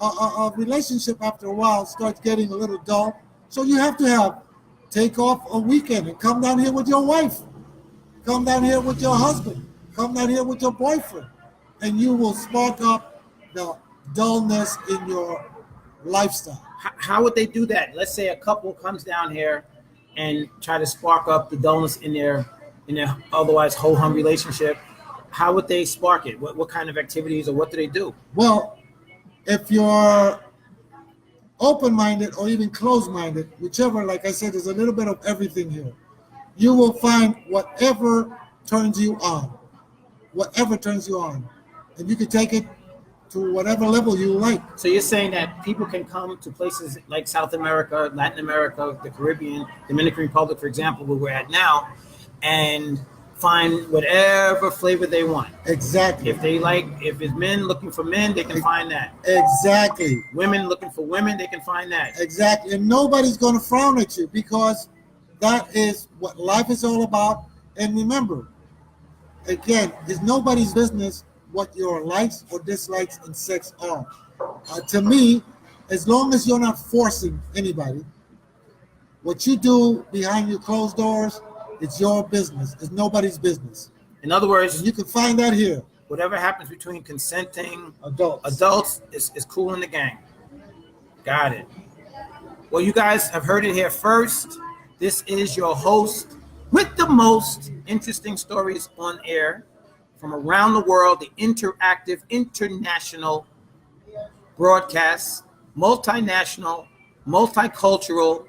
a relationship after a while starts getting a little dull. So you have to take off a weekend and come down here with your wife. Come down here with your husband. Come down here with your boyfriend. And you will spark up the dullness in your lifestyle.
How would they do that? Let's say a couple comes down here and try to spark up the dullness in their otherwise ho-hum relationship. How would they spark it? What kind of activities or what do they do?
Well, if you're open-minded or even closed-minded, whichever, like I said, there's a little bit of everything here. You will find whatever turns you on. Whatever turns you on. And you can take it to whatever level you like.
So you're saying that people can come to places like South America, Latin America, the Caribbean, Dominican Republic, for example, where we're at now, and find whatever flavor they want.
Exactly.
If it's men looking for men, they can find that.
Exactly.
Women looking for women, they can find that.
Exactly. And nobody's going to frown at you because that is what life is all about. And remember, again, it's nobody's business what your likes or dislikes in sex are. To me, as long as you're not forcing anybody, what you do behind your closed doors, it's your business. It's nobody's business.
In other words,
and you can find that here.
Whatever happens between consenting
adults
is cool in the gang. Got it. Well, you guys have heard it here first. This is your host with the most interesting stories on air from around the world, the interactive, international broadcast, multinational, multicultural,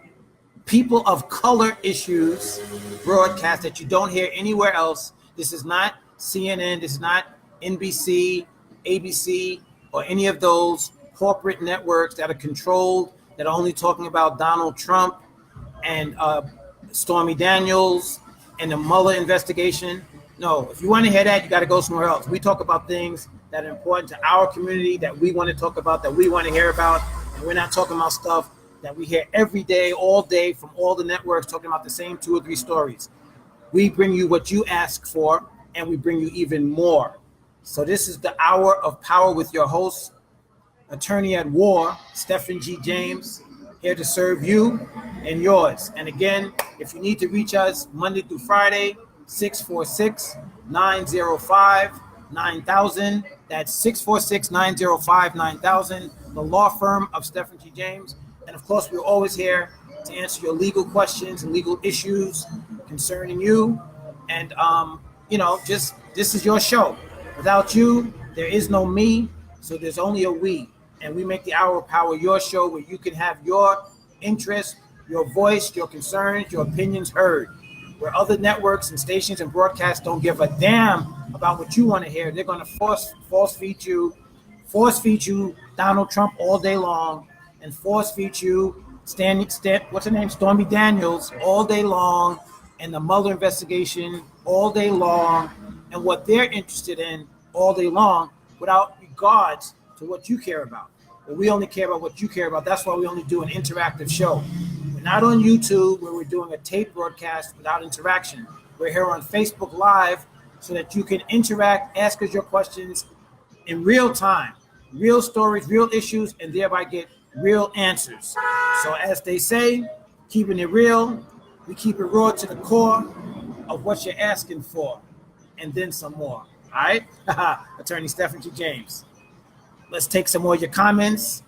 people of color issues broadcast that you don't hear anywhere else. This is not CNN, this is not NBC, ABC, or any of those corporate networks that are controlled, that are only talking about Donald Trump and Stormy Daniels and the Mueller investigation. No, if you want to hear that, you got to go somewhere else. We talk about things that are important to our community, that we want to talk about, that we want to hear about. And we're not talking about stuff that we hear every day, all day, from all the networks talking about the same 2 or 3 stories. We bring you what you ask for, and we bring you even more. So this is the Hour of Power with your host, attorney at war, Stephen G. James, here to serve you and yours. And again, if you need to reach us Monday through Friday, 646-905-9000. That's 646-905-9000. The law firm of Stephen G. James. And of course, we're always here to answer your legal questions and legal issues concerning you. And, just this is your show. Without you, there is no me. So there's only a we. And we make the Hour of Power your show where you can have your interests, your voice, your concerns, your opinions heard. Where other networks and stations and broadcasts don't give a damn about what you want to hear. They're going to force feed you Donald Trump all day long, and force feed you Stormy Daniels all day long, and the Mueller investigation all day long, and what they're interested in all day long, without regards to what you care about. But we only care about what you care about. That's why we only do an interactive show. We're not on YouTube where we're doing a tape broadcast without interaction. We're here on Facebook Live so that you can interact, ask us your questions in real time, real stories, real issues, and thereby get real answers. So as they say, keeping it real, we keep it raw to the core of what you're asking for, and then some more. All right? Attorney Stephen G. James. Let's take some more of your comments.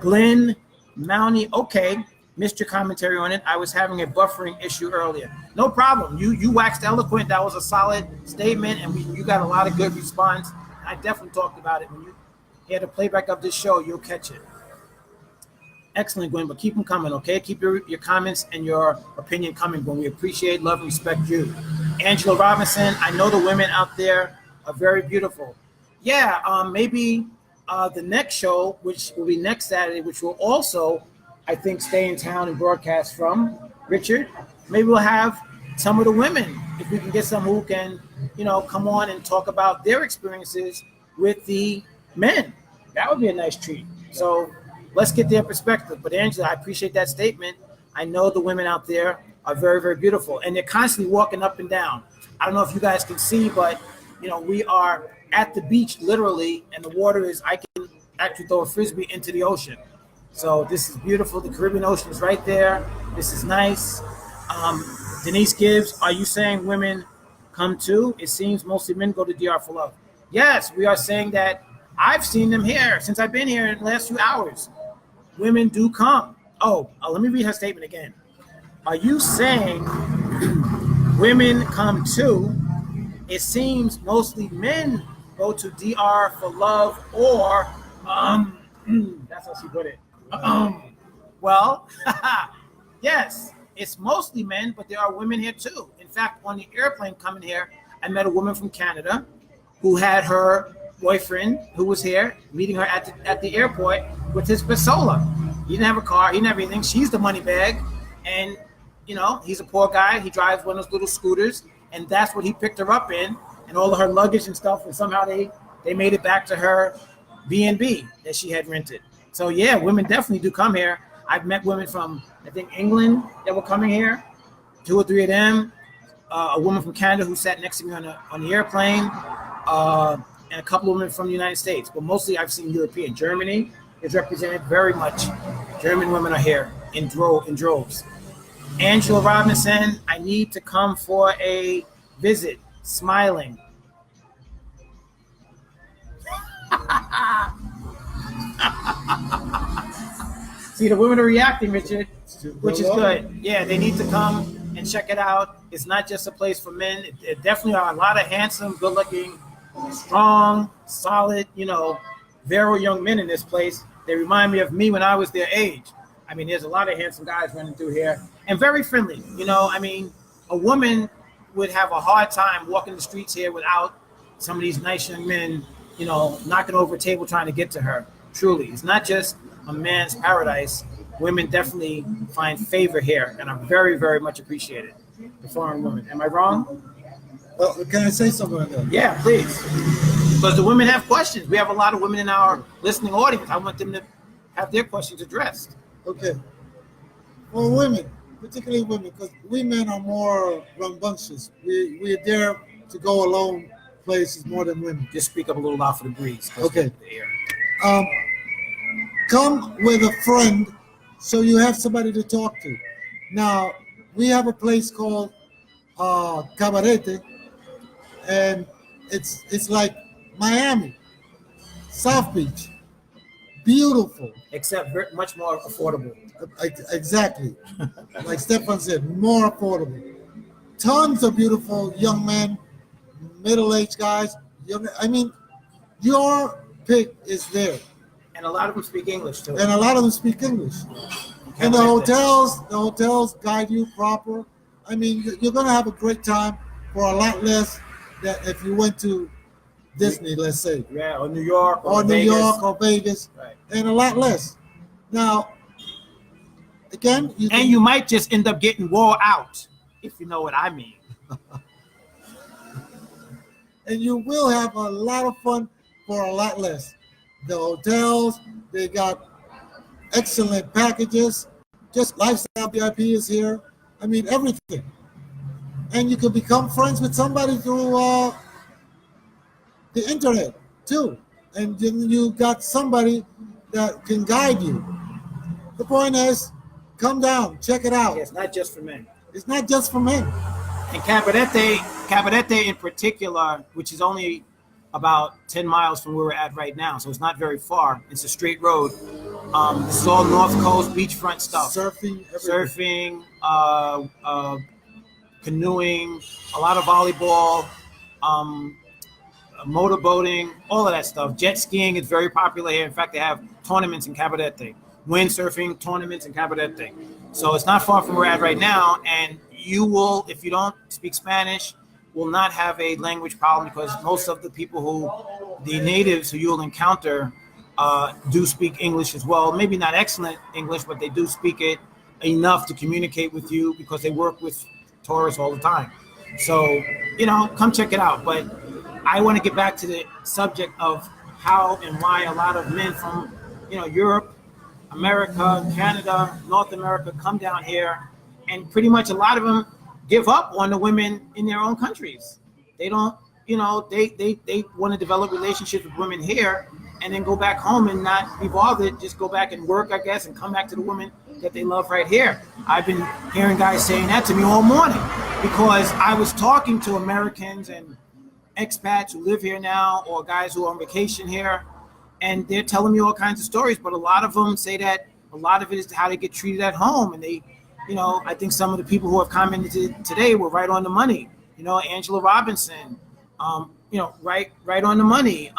Glenn Mounty, okay, missed your commentary on it. I was having a buffering issue earlier. No problem. You waxed eloquent. That was a solid statement, and you got a lot of good response. I definitely talked about it. When you hear the playback of this show, you'll catch it. Excellent, Gwen, but keep them coming, okay? Keep your comments and your opinion coming, Gwen. We appreciate, love, and respect you. Angela Robinson, I know the women out there are very beautiful. Yeah, maybe the next show, which will be next Saturday, which will also, I think, stay in town and broadcast from, Richard, maybe we'll have some of the women, if we can get some who can, come on and talk about their experiences with the men. That would be a nice treat. So let's get their perspective. But Angela, I appreciate that statement. I know the women out there are very, very beautiful, and they're constantly walking up and down. I don't know if you guys can see, but we are at the beach literally, and the water is, I can actually throw a frisbee into the ocean. So this is beautiful. The Caribbean Ocean is right there. This is nice. Denise Gibbs, are you saying women come too? It seems mostly men go to DR for love. Yes, we are saying that. I've seen them here since I've been here in the last few hours. Women do come. Oh, let me read her statement again. Are you saying women come too? It seems mostly men go to DR for love, or that's how she put it. Well, yes, it's mostly men, but there are women here too. In fact, on the airplane coming here, I met a woman from Canada who had her boyfriend who was here, meeting her at the airport with his Pasola. He didn't have a car, he didn't have anything. She's the money bag, and he's a poor guy. He drives one of those little scooters, and that's what he picked her up in, and all of her luggage and stuff. And somehow they made it back to her B&B that she had rented. So yeah, women definitely do come here. I've met women from, I think, England that were coming here, 2 or 3 of them. A woman from Canada who sat next to me on the airplane. And a couple of women from the United States, but mostly I've seen European. Germany is represented very much. German women are here in droves. Angela Robinson, I need to come for a visit. Smiling. See, the women are reacting, Richard, which is good. Yeah, they need to come and check it out. It's not just a place for men. There definitely are a lot of handsome, good-looking, strong, solid, very young men in this place. They remind me of me when I was their age. I mean, there's a lot of handsome guys running through here and very friendly. A woman would have a hard time walking the streets here without some of these nice young men, knocking over a table trying to get to her. Truly, it's not just a man's paradise. Women definitely find favor here and are very, very much appreciated. The foreign women. Am I wrong?
Can I say something like that?
Yeah, please. Because the women have questions. We have a lot of women in our listening audience. I want them to have their questions addressed.
Okay. For women, particularly women, because we men are more rambunctious. We dare to go alone places more than women.
Just speak up a little loud for the breeze.
Okay. Come with a friend so you have somebody to talk to. Now, we have a place called Cabarete, and it's like Miami, South Beach, beautiful.
Except much more affordable.
Exactly. Like Stefan said, more affordable. Tons of beautiful young men, middle-aged guys. Your pick is there.
And a lot of them speak English too.
And a lot of them speak English. And the hotels guide you proper. You're going to have a great time for a lot less than if you went to Disney, let's say.
Yeah, or New York.
Or New York or Vegas. Right. And a lot less. Now, again.
You might just end up getting wore out, if you know what I mean.
And you will have a lot of fun for a lot less. The hotels, they got excellent packages. just Lifestyle VIP is here. I mean, everything. And you can become friends with somebody through the internet too. And then you got somebody that can guide you. The point is, come down, check it out.
It's not just for men.
It's not just for men.
And Cabarete in particular, which is only about 10 miles from where we're at right now, so it's not very far. It's a straight road. This is all North Coast beachfront stuff.
Surfing,
canoeing, a lot of volleyball, motorboating, all of that stuff. Jet skiing is very popular here. In fact, they have tournaments in Cabarete. Windsurfing tournaments in Cabarete. So it's not far from where we're at right now. And you will, if you don't speak Spanish, will not have a language problem because most of the people the natives who you'll encounter do speak English as well. Maybe not excellent English, but they do speak it enough to communicate with you because they work with tourists all the time. So, come check it out. But I want to get back to the subject of how and why a lot of men from, Europe, America, Canada, North America come down here, and pretty much a lot of them give up on the women in their own countries. They don't, they want to develop relationships with women here and then go back home and not be bothered, just go back and work, I guess, and come back to the women that they love right here. I've been hearing guys saying that to me all morning because I was talking to Americans and expats who live here now or guys who are on vacation here, and they're telling me all kinds of stories, but a lot of them say that a lot of it is how they get treated at home. And they, I think some of the people who have commented today were right on the money. Angela Robinson, right on the money.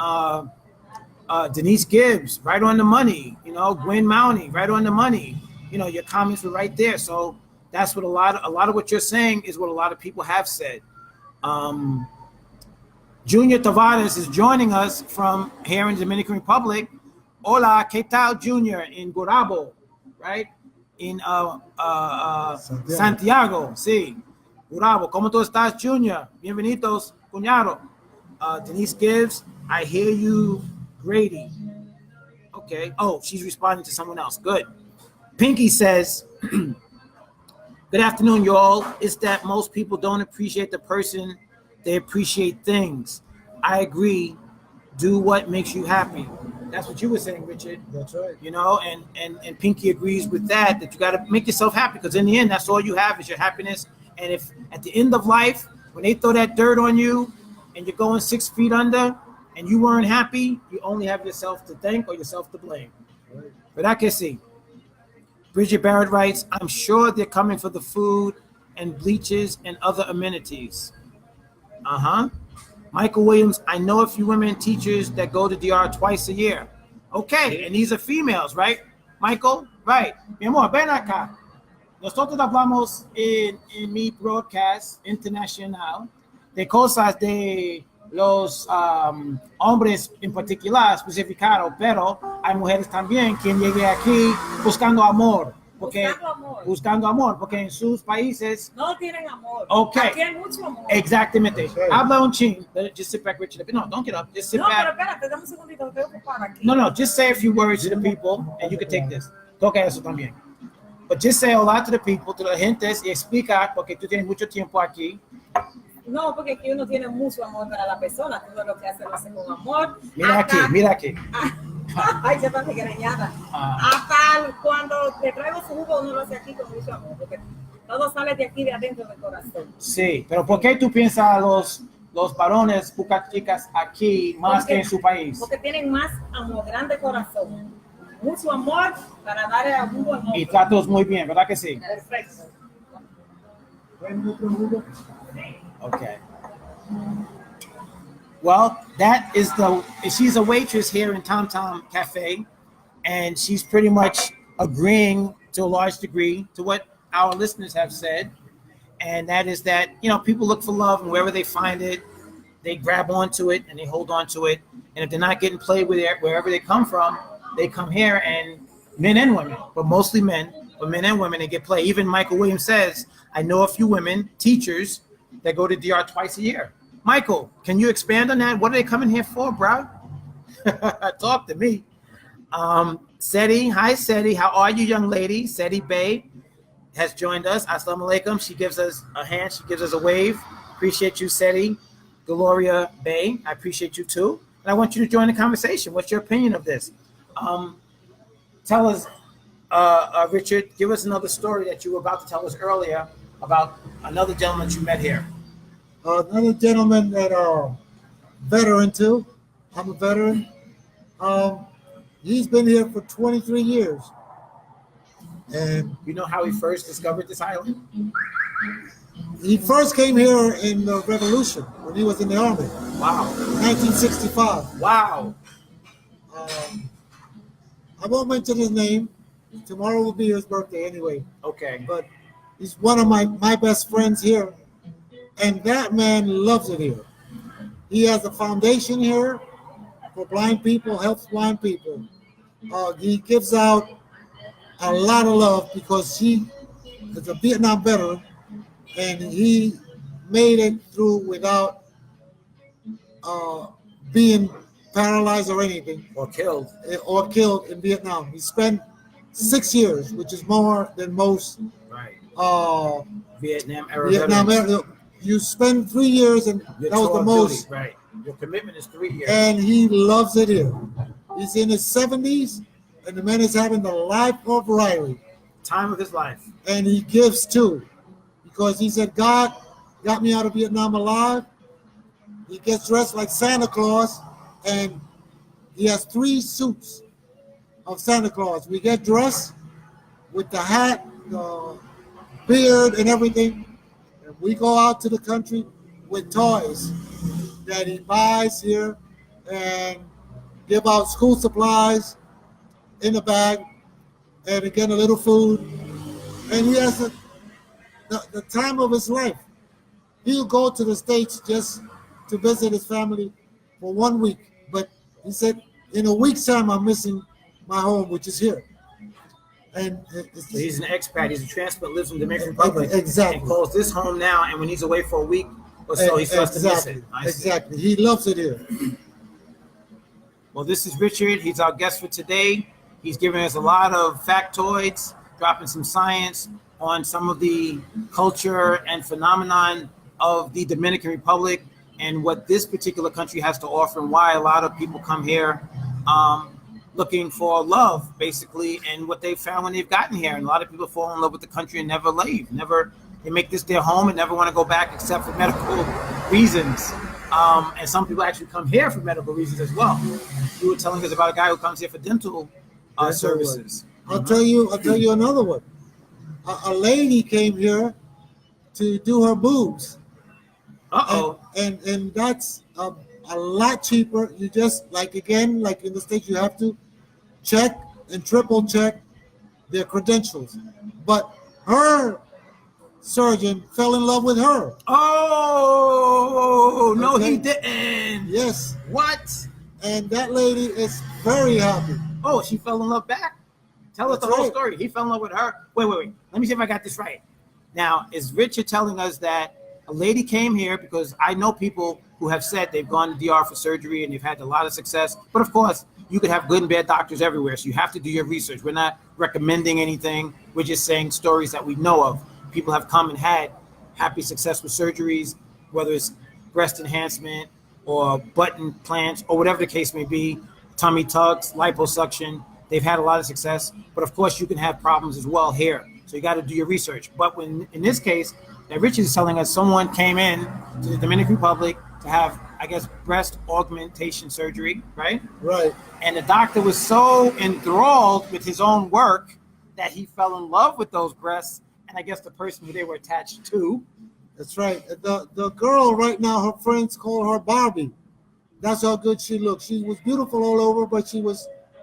Denise Gibbs, right on the money. Gwen Mowney, right on the money. Your comments were right there. So that's what a lot of what you're saying is what a lot of people have said. Junior Tavares is joining us from here in the Dominican Republic. Hola, ¿qué tal, Junior? In Gurabo, right? In Santiago, sí. Gurabo. ¿Cómo tú estás, Junior? Bienvenidos, cuñado. Denise Gibbs, I hear you, Grady. Okay. Oh, she's responding to someone else. Good. Pinky says, good afternoon, y'all. It's that most people don't appreciate the person. They appreciate things. I agree. Do what makes you happy. That's what you were saying, Richard.
That's right.
And Pinky agrees with that you got to make yourself happy because in the end, that's all you have is your happiness. And if at the end of life, when they throw that dirt on you and you're going 6 feet under and you weren't happy, you only have yourself to thank or yourself to blame. Right. But I can see. Bridget Barrett writes, I'm sure they're coming for the food and bleaches and other amenities. Michael Williams, I know a few women teachers that go to DR twice a year. Okay, and these are females, right? Michael, right. Mi amor, ven acá. Nosotros hablamos en mi broadcast internacional de cosas de los hombres en particular, especificado, pero hay mujeres también que llegan aquí buscando amor. Buscando amor, porque en sus países
no tienen amor.
Okay.
Aquí hay mucho amor.
Exactamente. Okay. Habla un chin. Just sit back, Richard. No, don't get up. Just sit back.
No, pero espérate, dame un segundito, estoy ocupada aquí.
No, just say a few words to the people, and you can take this. Toca eso también. But just say hola to the people, to the gentes, y explica, porque tú tienes mucho tiempo aquí.
No, porque aquí uno tiene mucho amor para la persona. Todo lo que hace lo hace con amor.
Mira aquí.
Ay, se pasa greñada. Hasta cuando le traigo su jugo, uno lo hace aquí con mucho amor, porque todo sale de aquí, de adentro del corazón.
Sí, pero ¿por qué tú piensas a los varones, pocas chicas aquí más que en su país?
Porque tienen más amor, grande corazón. Mucho amor para darle a un buen hombre.
Y tratos muy bien, ¿verdad que sí?
Perfecto.
Okay. Well, she's a waitress here in Tom Tom Cafe, and she's pretty much agreeing to a large degree to what our listeners have said, and that is that, people look for love, and wherever they find it, they grab onto it, and they hold on to it, and if they're not getting played with it, wherever they come from, they come here, and men and women, but mostly men, but men and women, they get played. Even Michael Williams says, I know a few women, teachers, that go to DR twice a year. Michael, can you expand on that? What are they coming here for, bro? Talk to me. Seti, hi Seti, how are you, young lady? Seti Bay has joined us. Assalamu alaikum. She gives us a hand. She gives us a wave. Appreciate you, Seti. Gloria Bay, I appreciate you too. And I want you to join the conversation. What's your opinion of this? Tell us, Richard, give us another story that you were about to tell us earlier about another gentleman that you met here.
Another gentleman that veteran too. I'm a veteran. He's been here for 23 years. And
you know how he first discovered this island?
He first came here in the Revolution when he was in the Army.
Wow.
1965.
Wow.
I won't mention his name. Tomorrow will be his birthday anyway.
Okay.
But he's one of my best friends here. And that man loves it here. He has a foundation here for blind people, helps blind people. He gives out a lot of love because he is a Vietnam veteran and he made it through without being paralyzed or anything.
Or killed
in Vietnam. He spent 6 years, which is more than most
Vietnam era.
You spend 3 years and that was the most.
Duty, right. Your commitment is 3 years.
And he loves it here. He's in his 70s and the man is having the life of Riley.
Time of his life.
And he gives too. Because he said, God got me out of Vietnam alive. He gets dressed like Santa Claus and he has 3 suits of Santa Claus. We get dressed with the hat, the beard and everything. And we go out to the country with toys that he buys here and give out school supplies in the bag and again a little food. And he has the time of his life. He'll go to the States just to visit his family for 1 week. But he said, in a week's time, I'm missing my home, which is here. And
so he's an expat. He's a transplant, lives in the Dominican Republic.
Exactly.
And calls this home now. And when he's away for a week or so, he starts to miss it.
Exactly. He loves it here.
Well, this is Richard. He's our guest for today. He's giving us a lot of factoids, dropping some science on some of the culture and phenomenon of the Dominican Republic and what this particular country has to offer and why a lot of people come here looking for love, basically, and what they've found when they've gotten here. And a lot of people fall in love with the country and never leave. They make this their home and never want to go back except for medical reasons. And some people actually come here for medical reasons as well. You were telling us about a guy who comes here for dental services.
I'll tell you another one. A lady came here to do her boobs. And that's a lot cheaper. You just like in the States, you have to check and triple check their credentials. But her surgeon fell in love with her.
Oh, no, he didn't.
Yes.
What?
And that lady is very happy.
Oh, she fell in love back? Tell us the whole story. He fell in love with her. Wait. Let me see if I got this right. Now, is Richard telling us that a lady came here because I know people who have said they've gone to DR for surgery and they've had a lot of success. But of course, you could have good and bad doctors everywhere. So you have to do your research. We're not recommending anything. We're just saying stories that we know of. People have come and had happy success with surgeries, whether it's breast enhancement or butt implants or whatever the case may be, tummy tucks, liposuction. They've had a lot of success. But of course, you can have problems as well here. So you got to do your research. But when in this case, that Richard is telling us someone came in to the Dominican Republic to have, I guess, breast augmentation surgery, right?
Right.
And the doctor was so enthralled with his own work that he fell in love with those breasts and I guess the person who they were attached to.
That's right. The girl right now, her friends call her Barbie. That's how good she looked. She was beautiful all over, but she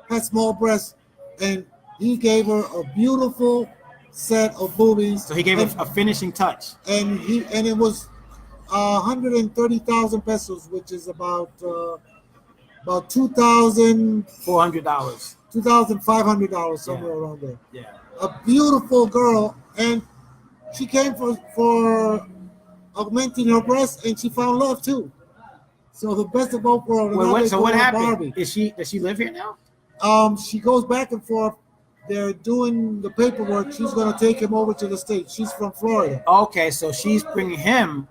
had small breasts, and he gave her a beautiful set of boobies.
So he gave her a finishing touch.
And it was 130,000 pesos, which is about $2,400, $2,500, somewhere around there.
Yeah.
A beautiful girl, and she came for augmenting her breasts, and she found love too. So the best of both worlds.
So what happened? Does she live here now?
She goes back and forth. They're doing the paperwork. She's going to take him over to the States. She's from Florida.
Okay, so she's bringing him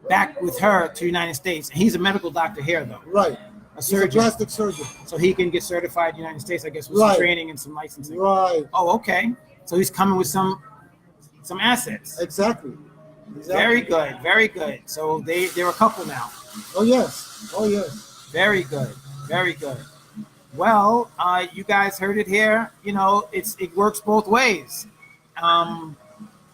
back with her to the United States. He's a medical doctor here, though.
Right.
A surgeon.
He's a plastic surgeon.
So he can get certified in the United States, I guess, with
Right.
some training and some licensing.
Right.
Oh, okay. So he's coming with some assets.
Exactly.
Very good, very good. So they're a couple now.
Oh, yes. Oh, yes.
Very good, very good. Well, you guys heard it here. You know, it works both ways. The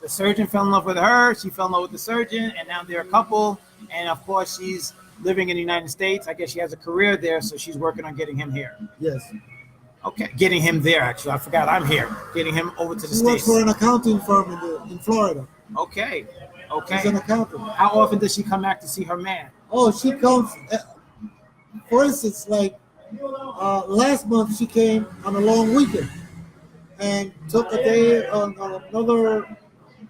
surgeon fell in love with her. She fell in love with the surgeon, and now they're a couple. And of course, she's living in the United States. I guess she has a career there, so she's working on getting him here.
Yes.
Okay, getting him there. Actually, I forgot I'm here. Getting him over to the
She works
States.
for an accounting firm in Florida.
Okay,
She's an
okay.
accountant.
How often does she come back to see her man?
Oh, she comes. For instance, like last month, she came on a long weekend and took a day on another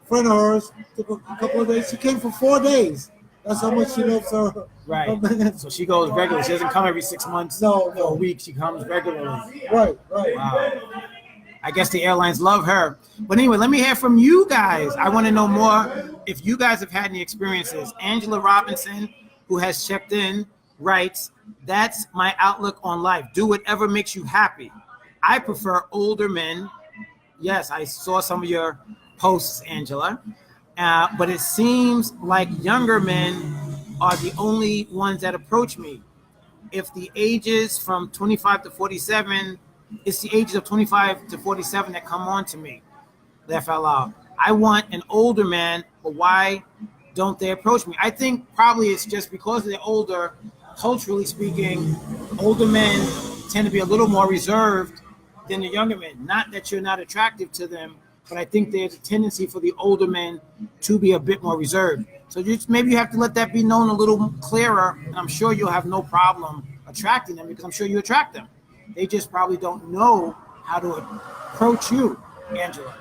friend of hers. Took a couple of days. She came for 4 days. That's how much she loves her.
Right.
her man.
So she goes regular. She doesn't come every 6 months.
No,
For
no.
a week, she comes regularly.
Right, right.
Wow. I guess the airlines love her. But anyway, let me hear from you guys. I want to know more if you guys have had any experiences. Angela Robinson, who has checked in, writes, "That's my outlook on life. Do whatever makes you happy. I prefer older men." Yes, I saw some of your posts, Angela. But it seems like younger men are the only ones that approach me. If the ages from 25 to 47, it's the ages of 25 to 47 that come on to me. Laugh out loud. I want an older man, but why don't they approach me? I think probably it's just because they're older, culturally speaking, older men tend to be a little more reserved than the younger men. Not that you're not attractive to them, but I think there's a tendency for the older men to be a bit more reserved. So just maybe you have to let that be known a little clearer, and I'm sure you'll have no problem attracting them because I'm sure you attract them. They just probably don't know how to approach you, Angela.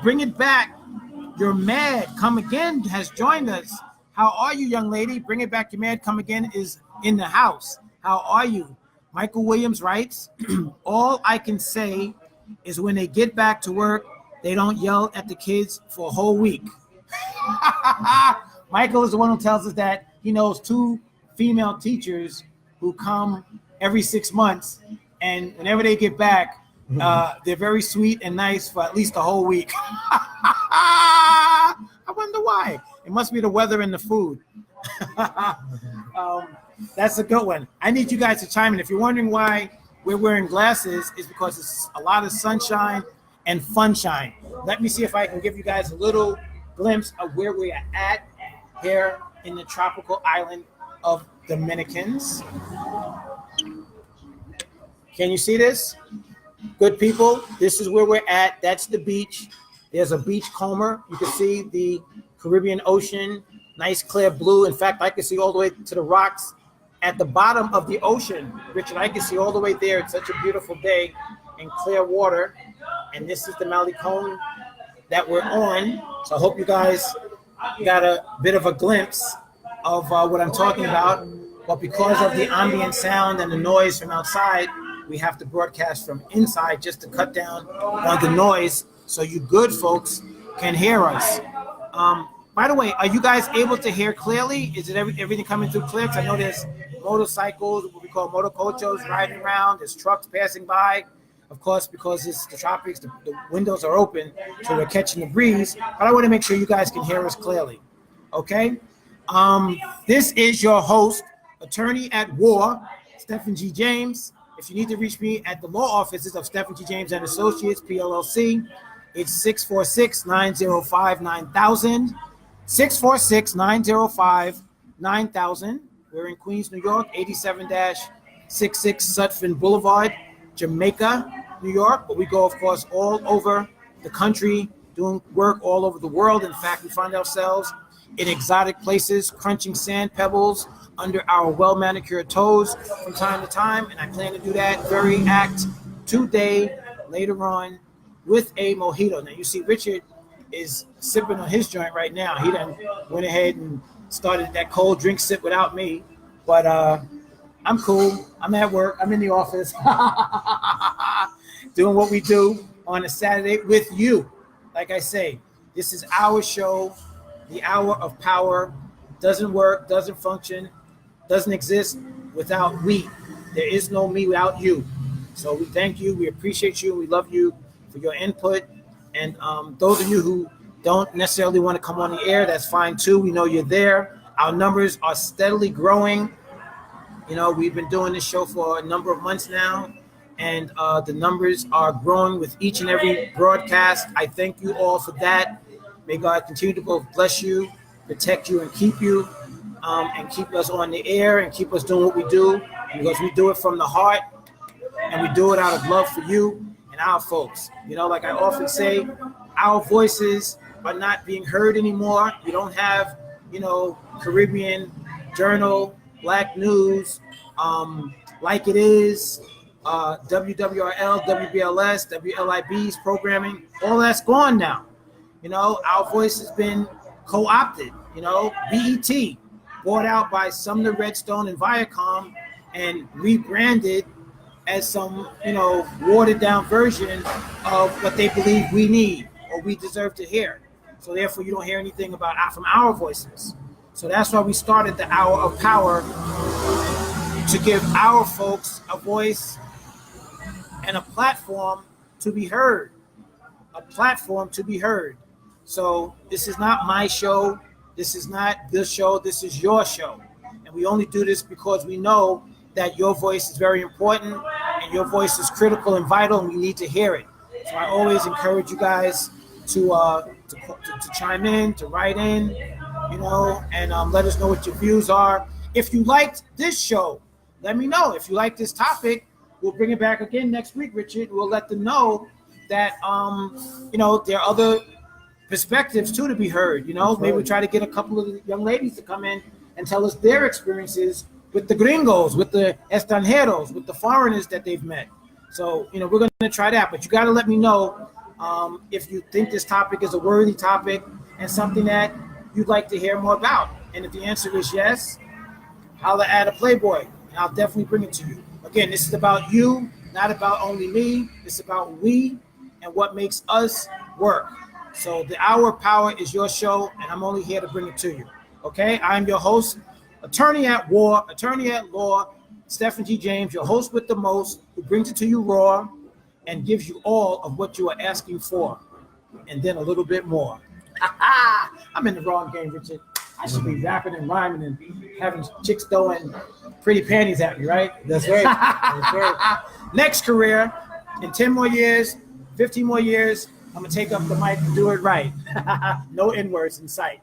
Bring it back. You're mad. Come again has joined us. How are you, young lady? Bring it back. You're mad. Come again is in the house. How are you? Michael Williams writes, all I can say is when they get back to work, they don't yell at the kids for a whole week. Michael is the one who tells us that he knows 2 female teachers who come every 6 months, and whenever they get back, they're very sweet and nice for at least a whole week. I wonder why. It must be the weather and the food. That's a good one. I need you guys to chime in. If you're wondering why we're wearing glasses, it's because it's a lot of sunshine and funshine. Let me see if I can give you guys a little glimpse of where we are at here in the tropical island of Dominicans. Can you see this? Good people, this is where we're at. That's the beach. There's a beach comber. You can see the Caribbean Ocean, nice clear blue. In fact, I can see all the way to the rocks at the bottom of the ocean. Richard, I can see all the way there. It's such a beautiful day in clear water. And this is the Malecon that we're on. So I hope you guys got a bit of a glimpse of what I'm talking about. But because of the ambient sound and the noise from outside, we have to broadcast from inside just to cut down on the noise so you good folks can hear us. By the way, are you guys able to hear clearly? Is it everything coming through clear? 'Cause I know there's motorcycles, what we call motocochos, riding around. There's trucks passing by. Of course, because it's the tropics, the windows are open, so we're catching the breeze. But I want to make sure you guys can hear us clearly. Okay? This is your host, attorney at war, Stephen G. James. If you need to reach me at the law offices of Stephen G. James and Associates, PLLC, it's 646-905-9000. 646-905-9000. We're in Queens, New York, 87-66 Sutphin Boulevard, Jamaica, New York. But we go, of course, all over the country, doing work all over the world. In fact, we find ourselves in exotic places, crunching sand pebbles under our well-manicured toes from time to time. And I plan to do that very act today, later on, with a mojito. Now, you see Richard is sipping on his joint right now. He done went ahead and started that cold drink sip without me. But I'm cool. I'm at work. I'm in the office doing what we do on a Saturday with you. Like I say, this is our show. The hour of power doesn't work, doesn't function, doesn't exist without we. There is no me without you. So we thank you. We appreciate you. We love you for your input. And those of you who don't necessarily want to come on the air, that's fine too. We know you're there. Our numbers are steadily growing. You know, we've been doing this show for a number of months now, and the numbers are growing with each and every broadcast. I thank you all for that. May God continue to both bless you, protect you, and keep you, and keep us on the air and keep us doing what we do, because we do it from the heart, and we do it out of love for you and our folks. You know, like I often say, our voices are not being heard anymore. You don't have, you know, Caribbean Journal, Black News, Like It Is, WWRL, WBLS, WLIB's programming. All that's gone now. You know, our voice has been co-opted. You know, BET, bought out by Sumner Redstone and Viacom and rebranded as some, you know, watered down version of what they believe we need or we deserve to hear. So therefore, you don't hear anything about from our voices. So that's why we started the Hour of Power, to give our folks a voice and a platform to be heard. A platform to be heard. So this is not my show. This is not this show. This is your show. And we only do this because we know that your voice is very important and your voice is critical and vital, and we need to hear it. So I always encourage you guys to chime in, to write in, you know, and let us know what your views are. If you liked this show, let me know. If you like this topic, we'll bring it back again next week, Richard. We'll let them know that, you know, there are other perspectives too to be heard. You know, maybe we'll try to get a couple of young ladies to come in and tell us their experiences with the gringos, with the extranjeros, with the foreigners that they've met. So, you know, we're going to try that. But you got to let me know if you think this topic is a worthy topic and something that you'd like to hear more about. And if the answer is yes, holla at a Playboy, and I'll definitely bring it to you. Again, this is about you, not about only me. It's about we and what makes us work. So the Hour of Power is your show, and I'm only here to bring it to you. Okay? I'm your host, attorney at war, attorney at law, Stephen G. James, your host with the most, who brings it to you raw and gives you all of what you are asking for, and then a little bit more. I'm in the wrong game, Richard. I should be rapping and rhyming and having chicks throwing pretty panties at me, right?
That's right. That's right.
Next career, in 10 more years, 15 more years, I'm going to take up the mic and do it right. No N-words in sight.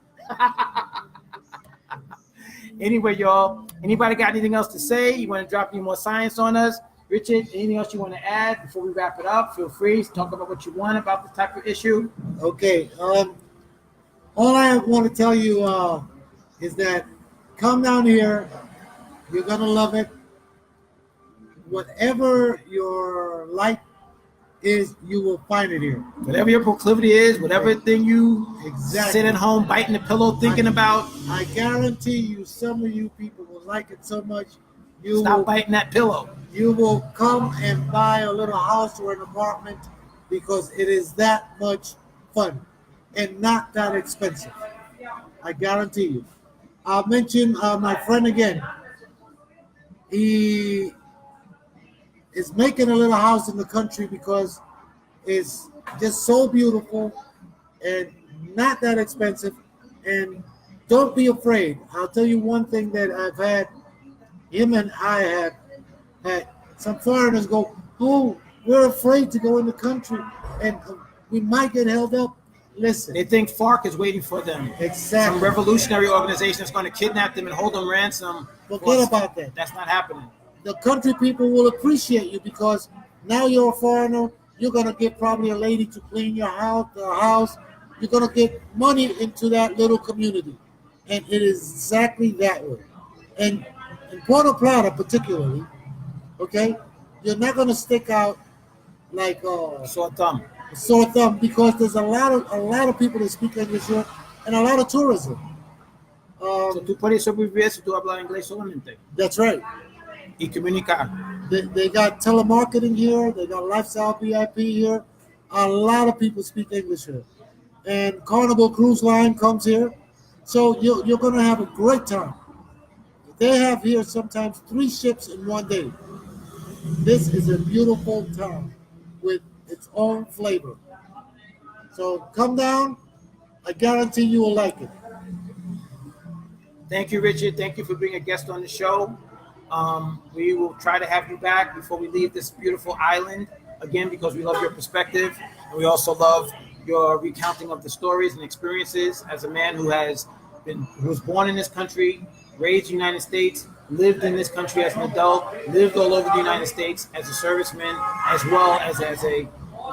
Anyway, y'all, anybody got anything else to say? You want to drop any more science on us? Richard, anything else you want to add before we wrap it up? Feel free to talk about what you want about this type of issue.
Okay. All I want to tell you is that come down here. You're going to love it. Whatever your life is, you will find it here.
Whatever your proclivity is, whatever thing you sit at home biting the pillow thinking about.
I guarantee you, some of you people will like it so much.
Stop biting that pillow.
You will come and buy a little house or an apartment because it is that much fun and not that expensive. I guarantee you. I'll mention my friend again. He is making a little house in the country because it's just so beautiful and not that expensive. And don't be afraid. I'll tell you one thing that I've had. Him and I have had some foreigners go, oh, we're afraid to go in the country and we might get held up. Listen.
They think FARC is waiting for them.
Exactly.
Some revolutionary organization that's going to kidnap them and hold them ransom.
Forget about that.
That's not happening.
The country people will appreciate you because now you're a foreigner. You're going to get probably a lady to clean your house. You're going to get money into that little community. And it is exactly that way. And in Puerto Plata particularly, okay, you're not going to stick out like
sore thumb
because there's a lot of people that speak English here and a lot of tourism.
So tú puedes sobrevivir si tú hablas inglés solamente.
That's right.
Y comunicar.
They got telemarketing here. They got lifestyle VIP here. A lot of people speak English here. And Carnival Cruise Line comes here. So you're going to have a great time. They have here sometimes 3 ships in one day. This is a beautiful town with its own flavor. So come down. I guarantee you will like it.
Thank you, Richard. Thank you for being a guest on the show. We will try to have you back before we leave this beautiful island again, because we love your perspective, and we also love your recounting of the stories and experiences as a man who was born in this country, raised in the United States, lived in this country as an adult, lived all over the United States as a serviceman, as well as a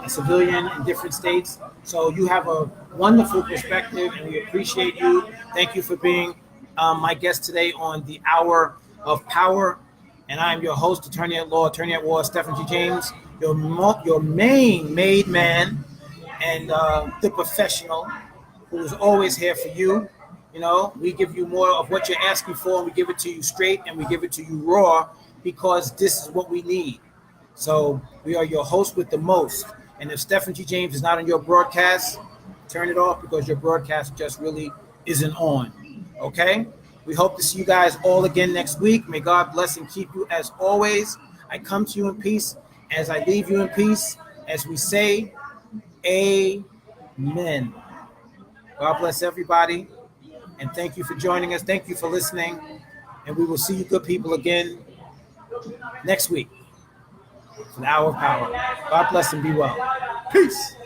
civilian in different states. So you have a wonderful perspective, and we appreciate you. Thank you for being my guest today on the Hour of Power. And I'm your host, attorney at law, attorney at war, Stephen G. James, your main made man, and the professional who is always here for you. You know, we give you more of what you're asking for, and we give it to you straight, and we give it to you raw, because this is what we need. So we are your host with the most. And if Stephen G. James is not on your broadcast, turn it off, because your broadcast just really isn't on. Okay? We hope to see you guys all again next week. May God bless and keep you as always. I come to you in peace as I leave you in peace, as we say, amen. God bless everybody. And thank you for joining us. Thank you for listening. And we will see you good people again next week for the Hour of Power. God bless and be well. Peace.